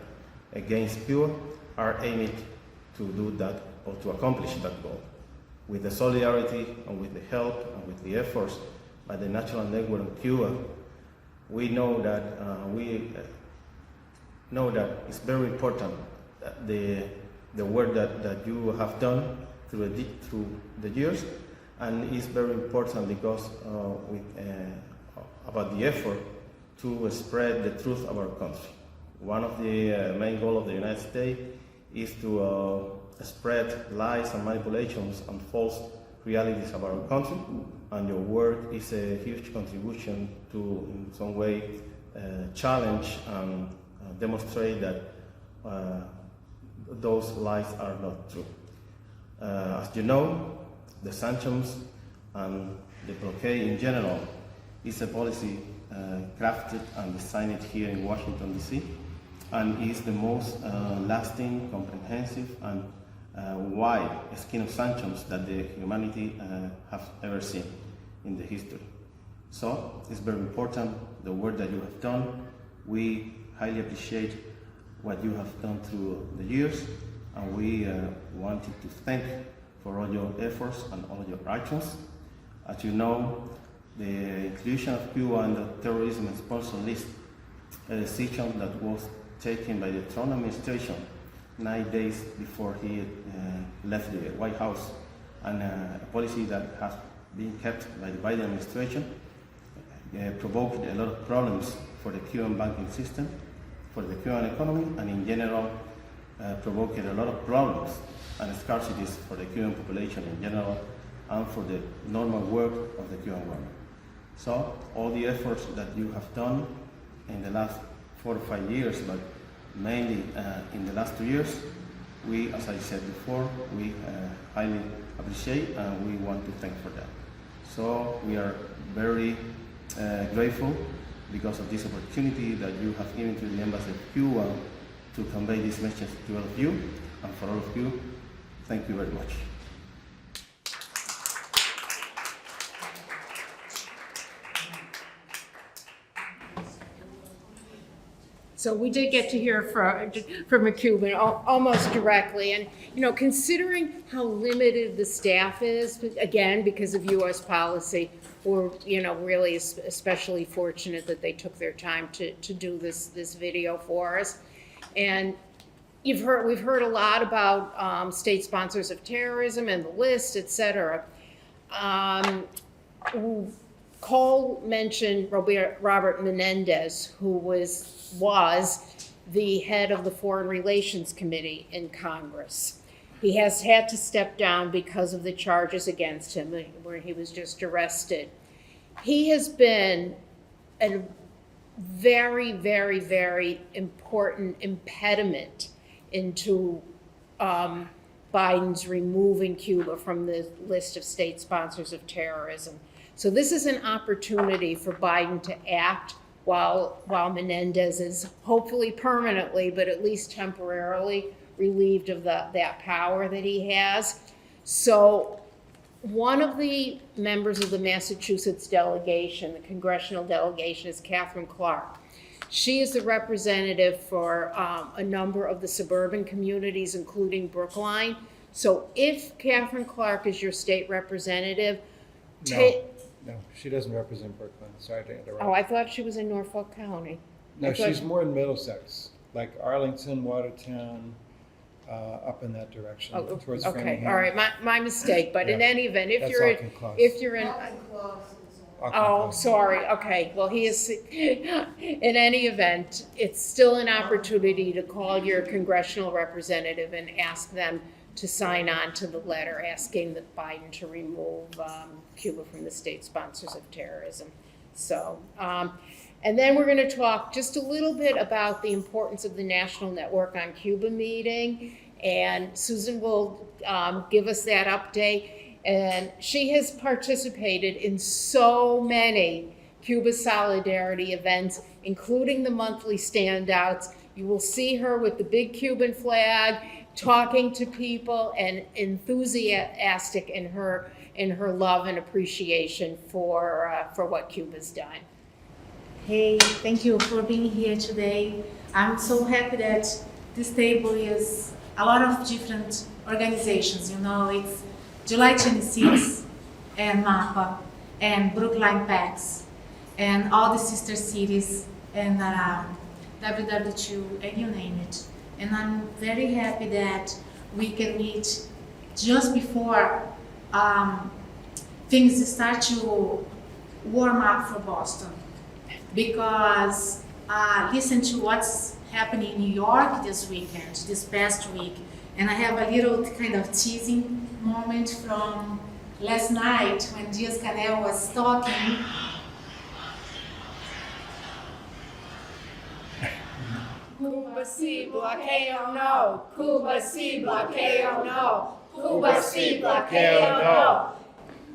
against Cuba are aimed to do that or to accomplish that goal. With the solidarity and with the help and with the efforts by the National Network in Cuba, we know that it's very important that the work that you have done through the years, and it's very important because about the effort to spread the truth of our country. One of the main goals of the United States is to spread lies and manipulations and false realities of our country, and your work is a huge contribution to, in some way, challenge and demonstrate that those lies are not true. As you know, the sanctions and the blockade in general is a policy crafted and designed here in Washington, D.C., and is the most lasting, comprehensive, and wide scheme of sanctions that the humanity have ever seen in the history. So it's very important, the work that you have done. We highly appreciate what you have done through the years, and we wanted to thank for all your efforts and all your actions. As you know, the inclusion of Cuba on the terrorism sponsor list, a decision that was taken by the Trump administration 9 days before he left the White House, and a policy that has been kept by the Biden administration, provoked a lot of problems for the Cuban banking system, for the Cuban economy, and in general provoked a lot of problems and scarcities for the Cuban population in general and for the normal work of the Cuban government. So all the efforts that you have done in the last 4 or 5 years, but mainly in the last 2 years, we, as I said before, we highly appreciate and we want to thank for that. So we are very grateful because of this opportunity that you have given to the Embassy of Cuba to convey this message to all of you, and for all of you, thank you very much. So we did get to hear from a Cuban almost directly, and considering how limited the staff is, again because of U.S. policy, we're really especially fortunate that they took their time to do this video for us. And we've heard a lot about state sponsors of terrorism and the list, etc. Cole mentioned Robert Menendez, who was the head of the Foreign Relations Committee in Congress. He has had to step down because of the charges against him, where he was just arrested. He has been a very, very, very important impediment into Biden's removing Cuba from the list of state sponsors of terrorism. So this is an opportunity for Biden to act while Menendez is hopefully permanently, but at least temporarily, relieved of that power that he has. So one of the members of the Massachusetts delegation, the congressional delegation, is Catherine Clark. She is the representative for a number of the suburban communities, including Brookline. So if Catherine Clark is your state representative, No, she doesn't represent Brookline. Sorry to interrupt. Oh, I thought she was in Norfolk County. No, she's more in Middlesex. like Arlington, Watertown, up in that direction, Oh, towards okay, Framingham. all right, my mistake, but in Yeah. any event, if That's you're in, Auchincloss. if you're in, oh, Auchincloss. sorry, okay, well, he is, in any event, it's still an opportunity to call your congressional representative and ask them to sign on to the letter asking that Biden to remove Cuba from the state sponsors of terrorism. So, and then we're gonna talk just a little bit about the importance of the National Network on Cuba meeting, and Susan will give us that update. And she has participated in so many Cuba Solidarity events, including the monthly StandOuts. You will see her with the big Cuban flag, talking to people, and enthusiastic in her love and appreciation for what Cuba's done. Hey, thank you for being here today. I'm so happy that this table is a lot of different organizations. You know, it's July26 and MAPA and Brookline PAX and all the sister cities and WW2 and you name it. And I'm very happy that we can meet just before things start to warm up for Boston. Because listen to what's happening in New York this weekend, this past week. And I have a little kind of teasing moment from last night when Diaz-Canel was talking. Cuba si bloqueo no, Cuba si bloqueo no, Cuba si bloqueo no.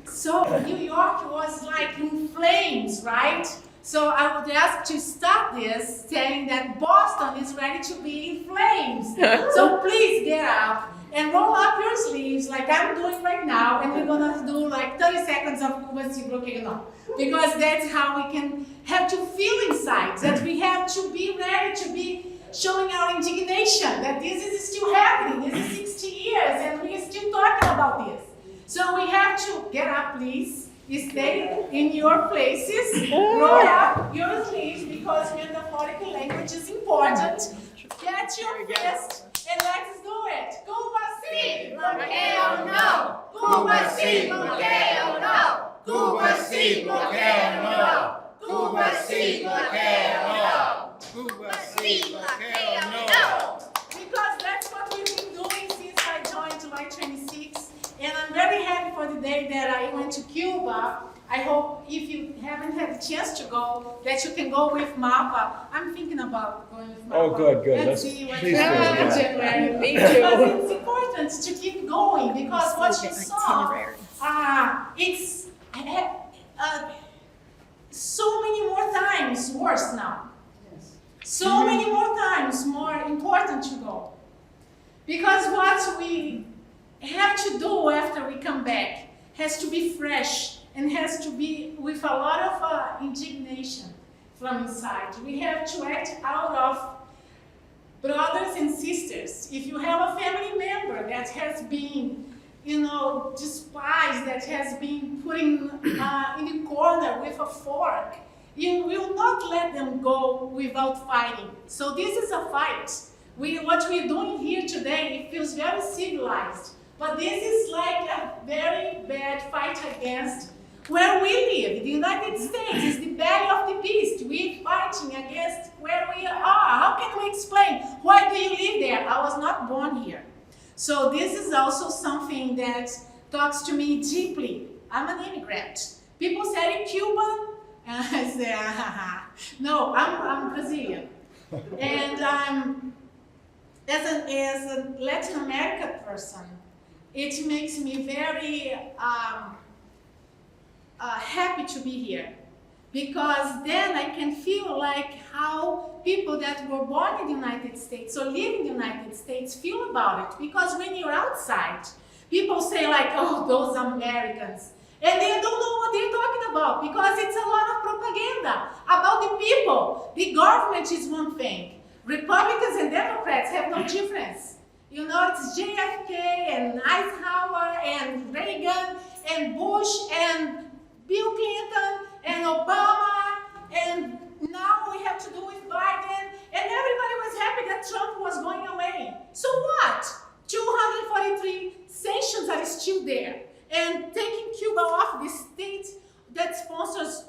So New York was like in flames, right? So I would ask to start this saying that Boston is ready to be in flames. So please get up and roll up your sleeves like I'm doing right now, and we're gonna do like 30 seconds of Cuba si bloqueo no. Because that's how we can have to feel inside, that we have to be ready to be showing our indignation, that this is still happening, this is 60 years, and we are still talking about this. So we have to get up, please. Stay in your places, roll up your sleeves because metaphorical language is important. Get your fist and let's do it. Cuba si bloqueo no. Cuba si bloqueo no. Cuba si bloqueo no. Cuba si bloqueo no. Cuba si bloqueo no. Because that's what we've been doing since I joined July26. And I'm very happy for the day that I went to Cuba. I hope if you haven't had a chance to go, that you can go with MAPA. I'm thinking about going with MAPA. Oh, good. Let's see what please do, happens in yeah. January. Me Because too. it's important to keep going because what you saw, it's so many more times worse now. So many more times more important to go. Because what we have to do after we come back has to be fresh and has to be with a lot of indignation from inside. We have to act out of brothers and sisters. If you have a family member that has been, despised, that has been put in the corner with a fork, you will not let them go without fighting. So this is a fight. What we're doing here today, it feels very civilized. But this is like a very bad fight against where we live. The United States is the belly of the beast. We're fighting against where we are. How can we explain? Why do you live there? I was not born here. So this is also something that talks to me deeply. I'm an immigrant. People say Cuban, and I say, no, I'm Brazilian. And as a Latin American person, it makes me very happy to be here, because then I can feel like how people that were born in the United States or live in the United States feel about it. Because when you're outside, people say like, oh, those Americans. And they don't know what they're talking about because it's a lot of propaganda about the people. The government is one thing. Republicans and Democrats have no difference. It's JFK and Eisenhower and Reagan and Bush and Bill Clinton and Obama, and now we have to do with Biden, and everybody was happy that that Trump was going away. So what? 243 sanctions are still there. And taking Cuba off the state that sponsors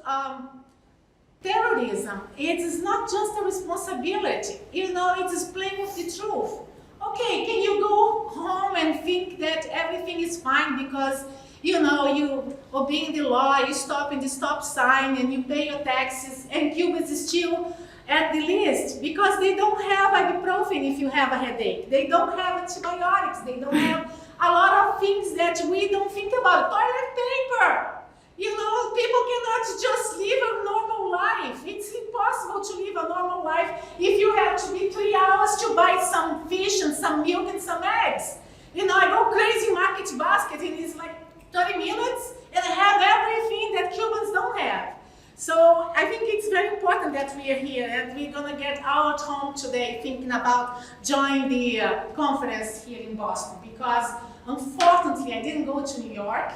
terrorism, it is not just a responsibility. You know, it is playing with the truth. Okay, can you go home and think that everything is fine because, you know, you obeying the law, you stop in the stop sign and you pay your taxes, and Cuba is still at the list because they don't have ibuprofen if you have a headache. They don't have antibiotics. They don't have a lot of things that we don't think about. Toilet paper. You know, people cannot just live a normal life. It's impossible to live a normal life if you have to be 3 hours to buy some fish and some milk and some eggs. You know, I go crazy market basket and it's like 30 minutes and I have everything that Cubans don't have. So I think it's very important that we are here and we're gonna get out home today thinking about joining the conference here in Boston because unfortunately I didn't go to New York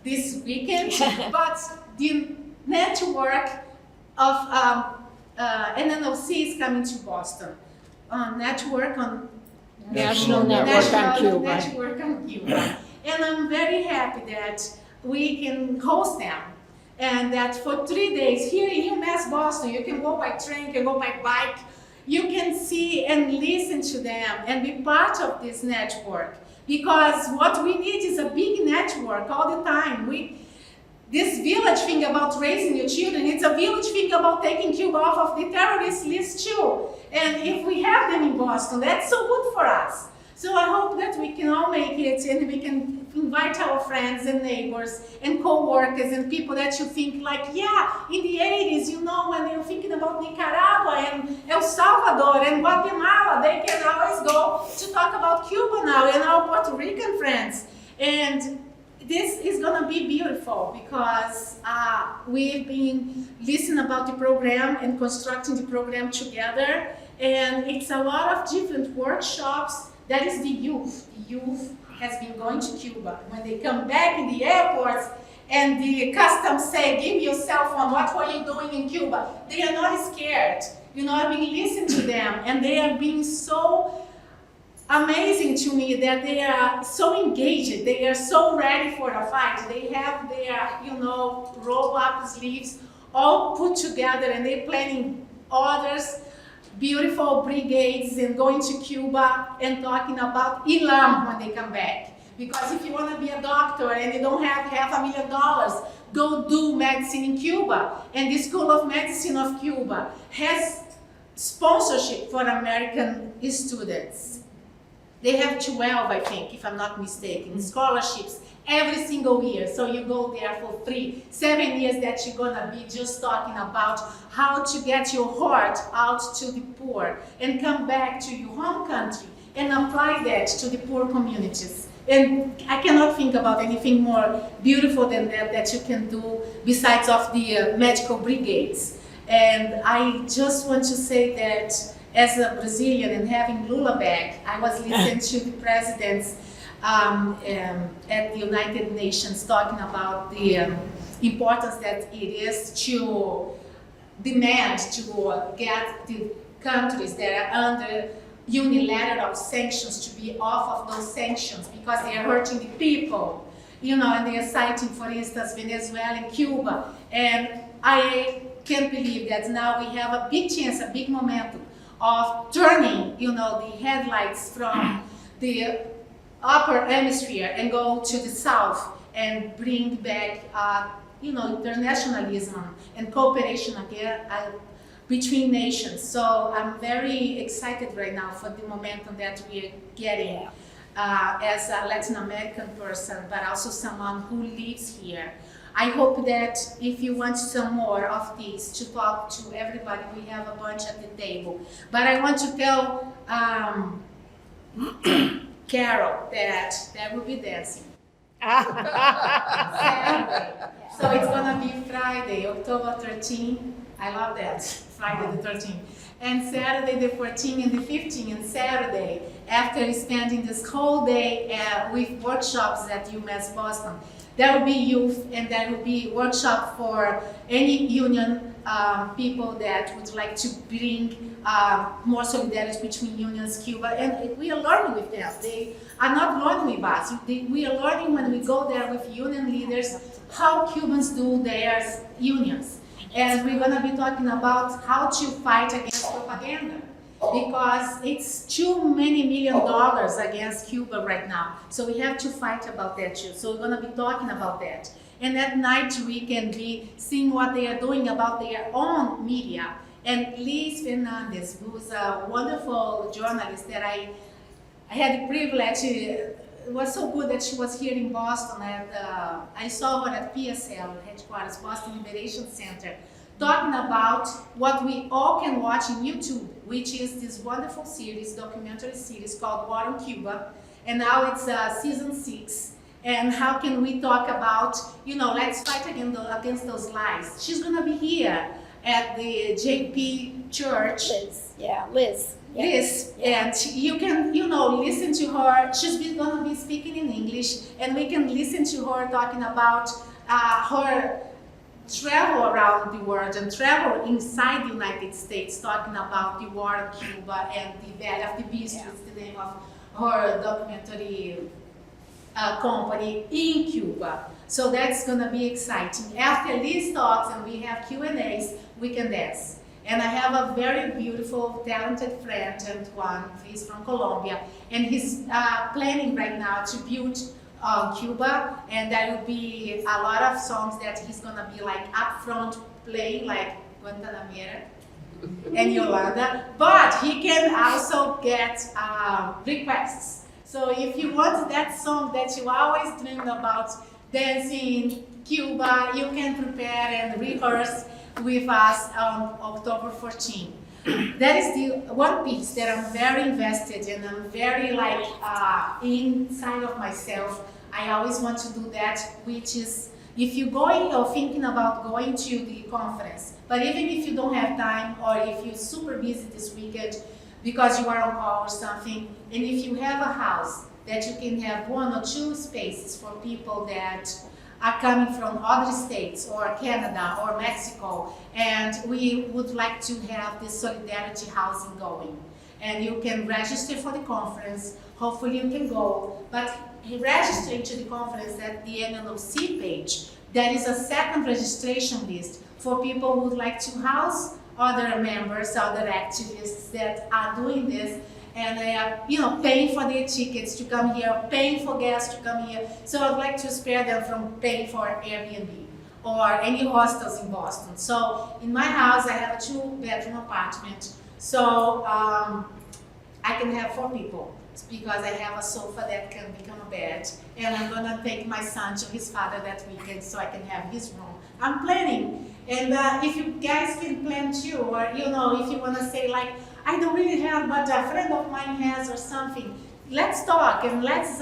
this weekend, but the network of NNOC is coming to Boston. Network on National Network on Cuba. Network on Cuba. And I'm very happy that we can host them. And that for 3 days here in UMass Boston, you can go by train, you can go by bike, you can see and listen to them and be part of this network. Because what we need is a big network all the time. This village thing about raising your children, it's a village thing about taking Cuba off of the terrorist list too. And if we have them in Boston, that's so good for us. So I hope that we can all make it and we can invite our friends and neighbors and co-workers and people that you think like, yeah, in the 80s, you know, when you're thinking about Nicaragua and El Salvador and Guatemala, they can always go to talk about Cuba now and our Puerto Rican friends. And this is gonna be beautiful because we've been listening about the program and constructing the program together. And it's a lot of different workshops. That is the youth. The youth has been going to Cuba. When they come back in the airports and the customs say, give me your cell phone, what were you doing in Cuba? They are not scared. You know, I've been listening to them and they are being so amazing to me that they are so engaged. They are so ready for the fight. They have their, you know, roll-up sleeves all put together and they're planning orders, beautiful brigades and going to Cuba and talking about Islam when they come back. Because if you want to be a doctor and you don't have $500,000, go do medicine in Cuba. And the School of Medicine of Cuba has sponsorship for American students. They have 12, I think, if I'm not mistaken, scholarships every single year. So you go there for 7 years that you're gonna be just talking about how to get your heart out to the poor and come back to your home country and apply that to the poor communities. And I cannot think about anything more beautiful than that you can do besides of the medical brigades. And I just want to say that as a Brazilian and having Lula back, I was listening to the presidents at the United Nations talking about the importance that it is to demand to get the countries that are under unilateral sanctions to be off of those sanctions because they are hurting the people, you know, and they are citing, for instance, Venezuela and Cuba. And I can't believe that now we have a big chance, a big momentum of turning, you know, the headlights from the upper hemisphere and go to the south and bring back, you know, internationalism and cooperation again between nations. So I'm very excited right now for the momentum that we are getting as a Latin American person, but also someone who lives here. I hope that if you want some more of these to talk to everybody, we have a bunch at the table. But I want to tell Carol that there will be dancing. Saturday. So it's gonna be Friday, October 13th. I love that, Friday the 13th. And Saturday the 14th and the 15th and Saturday. after spending this whole day with workshops at UMass Boston. There will be youth, and there will be workshop for any union people that would like to bring more solidarity between unions, Cuba, and we are learning with them. They are not learning with us. We are learning when we go there with union leaders how Cubans do their unions. And we're going to be talking about how to fight against propaganda, because it's too many $1 million against Cuba right now. So we have to fight about that too. So we're going to be talking about that. And at night we can be seeing what they are doing about their own media. And Liz Fernandez, who is a wonderful journalist that I had the privilege, it was so good that she was here in Boston. I saw her at PSL, headquarters, Boston Liberation Center, talking about what we all can watch in YouTube, which is this wonderful series, documentary series called War on Cuba. And now it's season 6. And how can we talk about, let's fight against those lies. She's gonna be here at the JP Church. Liz, yeah, Liz. Yeah. Liz, Yeah. and you can, listen to her. She's gonna be speaking in English, and we can listen to her talking about her travel around the world and travel inside the United States, talking about the war in Cuba and the Valley of the Beast, is the name of her documentary company in Cuba. So that's gonna be exciting. After Liz talks and we have Q&As, we can dance. And I have a very beautiful, talented friend, Antoine. He's from Colombia, and he's planning right now to build Cuba, and there will be a lot of songs that he's gonna be like up front playing, like Guantanamera and Yolanda, but he can also get requests. So if you want that song that you always dreamed about dancing Cuba, you can prepare and rehearse with us on October 14. That is the one piece that I'm very invested in. I'm very inside of myself. I always want to do that, which is if you're going or thinking about going to the conference, but even if you don't have time or if you're super busy this weekend because you are on call or something, and if you have a house that you can have 1 or 2 spaces for people that are coming from other states or Canada or Mexico, and we would like to have this solidarity housing going. And you can register for the conference, hopefully you can go, but registering to the conference at the NNOC page, there is a second registration list for people who would like to house other members, other activists that are doing this, and they are, paying for their tickets to come here, paying for gas to come here. So I'd like to spare them from paying for Airbnb or any hostels in Boston. So in my house, I have a 2-bedroom apartment. So I can have 4 people because I have a sofa that can become a bed. And I'm gonna take my son to his father that weekend so I can have his room. I'm planning. And if you guys can plan too, or if you wanna say like, I don't really have, but a friend of mine has or something, let's talk and let's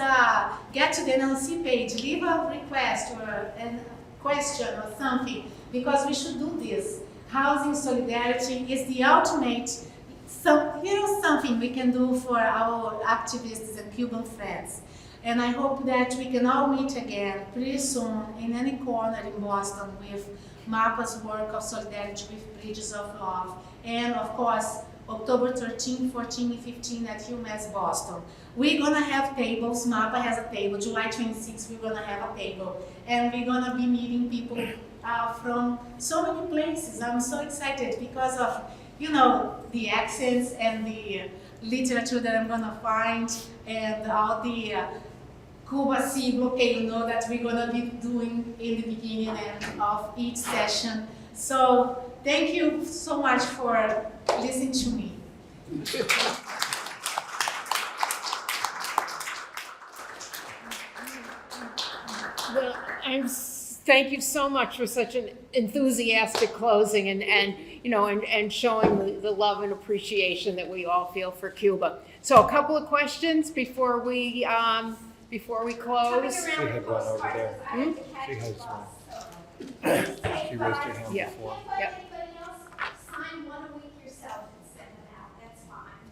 get to the NLC page, leave a request or a question or something, because we should do this. Housing solidarity is the ultimate, something we can do for our activists and Cuban friends. And I hope that we can all meet again pretty soon in any corner in Boston with MAPA's work of solidarity with Bridges of Love. And of course, October 13, 14, and 15 at UMass Boston. We're gonna have tables, MAPA has a table, July 26, we're gonna have a table. And we're gonna be meeting people from so many places. I'm so excited because of, the accents and the literature that I'm gonna find and all the Cuba siglo que that we're gonna be doing in the beginning of each session. So thank you so much for listening to me. Well, thank you so much for such an enthusiastic closing and showing the love and appreciation that we all feel for Cuba. So a couple of questions before we close. She had one over there. She has one. She raised her hand Yeah. before. Yep. Anybody else sign one a week yourself and send it out, that's fine.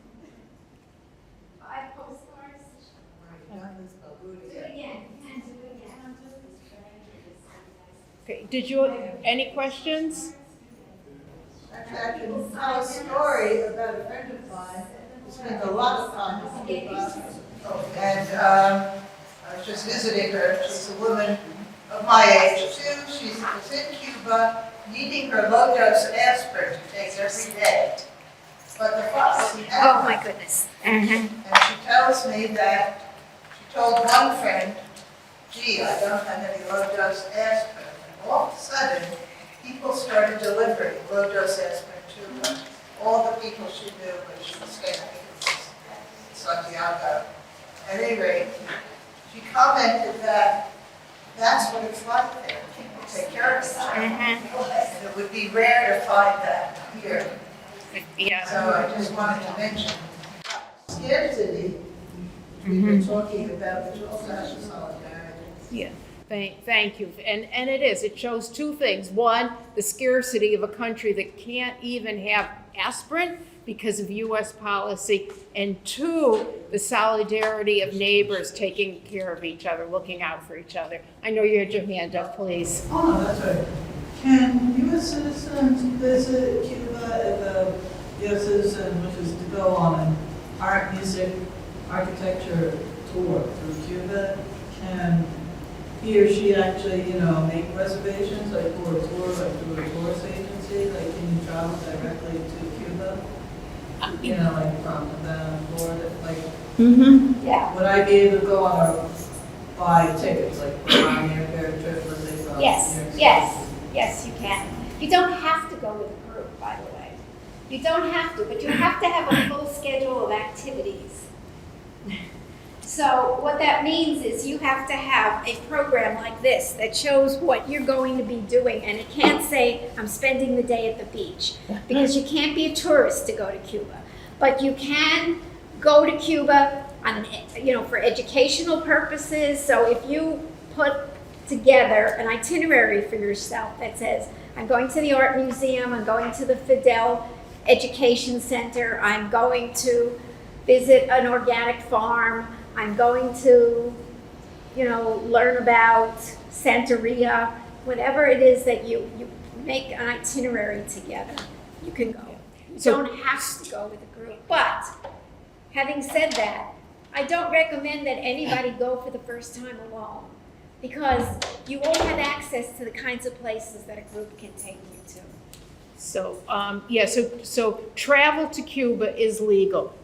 5 postcards. Do it again. You can do it again. Okay, did you, any questions? Actually, I can tell a story about a friend of mine who spent a lot of time in Cuba. And I was just visiting her. She's a woman of my age too. She was in Cuba needing her low-dose aspirin to take every day. But the pharmacy had Oh, my goodness. and she tells me that she told one friend, gee, I don't have any low-dose aspirin. And all of a sudden, people started delivering low-dose aspirin to her. All the people she knew when she was staying in Santiago. At any rate, she commented that that's what it's like there. People take care of each other. And it would be rare to find that here. Yeah. So I just wanted to mention scarcity we've been talking about, which also has solidarity. Yeah, thank you. And it is, it shows two things. One, the scarcity of a country that can't even have aspirin because of US policy. And two, the solidarity of neighbors taking care of each other, looking out for each other. I know you had your hand up, please. Oh, no, that's right. Can U.S. citizens visit Cuba if a U.S. citizen wishes to go on an art, music, architecture tour through Cuba? Can he or she actually, make reservations, like for a tour, like through a tourist agency? Like, can you travel directly to Cuba? Like from Havana, Florida? Like, Yeah. would I be able to go on a buy tickets, like on the airfare trip, let's say from New York City? Yes, you can. You don't have to go with a group, by the way. You don't have to, but you have to have a full schedule of activities. So what that means is you have to have a program like this that shows what you're going to be doing, and it can't say, I'm spending the day at the beach, because you can't be a tourist to go to Cuba. But you can go to Cuba on, for educational purposes. So if you put together an itinerary for yourself that says, I'm going to the art museum, I'm going to the Fidel Education Center, I'm going to visit an organic farm, I'm going to, learn about Santeria, whatever it is that you make an itinerary together, you can go. You don't have to go with a group. But having said that, I don't recommend that anybody go for the first time alone, because you won't have access to the kinds of places that a group can take you to. So, so travel to Cuba is legal.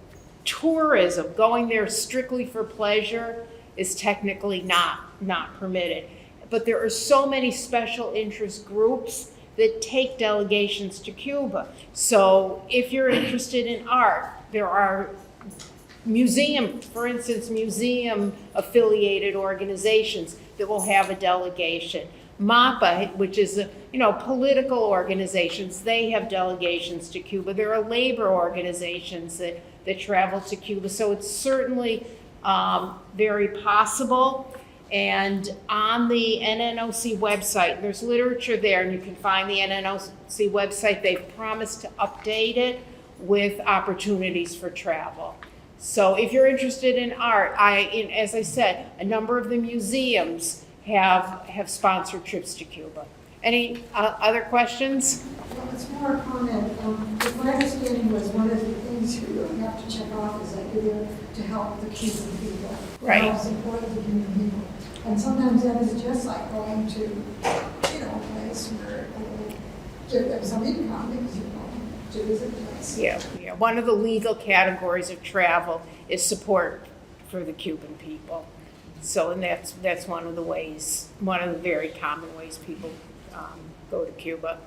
Tourism, going there strictly for pleasure, is technically not permitted. But there are so many special interest groups that take delegations to Cuba. So if you're interested in art, there are for instance, museum affiliated organizations that will have a delegation. MAPA, which is political organizations, they have delegations to Cuba. There are labor organizations that travel to Cuba. So it's certainly very possible. And on the NNOC website, there's literature there, and you can find the NNOC website. They've promised to update it with opportunities for travel. So if you're interested in art, as I said, a number of the museums have sponsored trips to Cuba. Any other questions? Well, it's more a comment. My understanding was one of the things you really have to check off is that you're there to help the Cuban people. Right. To help support the Cuban people. And sometimes that is just like going to, a place where it will give them some income because you're going to visit the place. Yeah. One of the legal categories of travel is support for the Cuban people. So, and that's one of the very common ways people go to Cuba.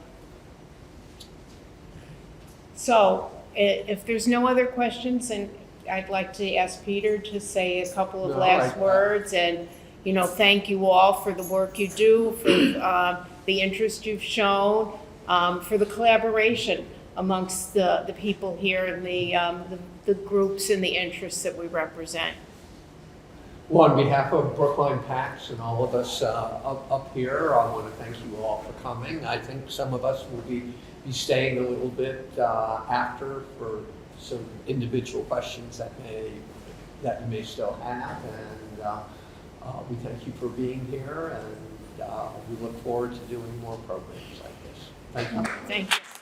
So, if there's no other questions, and I'd like to ask Peter to say a couple of last words, and thank you all for the work you do, for the interest you've shown, for the collaboration amongst the people here and the groups and the interests that we represent. Well, on behalf of Brookline PAX and all of us up here, I want to thank you all for coming. I think some of us will be staying a little bit after for some individual questions that may that you may still have, and we thank you for being here, and we look forward to doing more programs like this. Thank you. Thank you.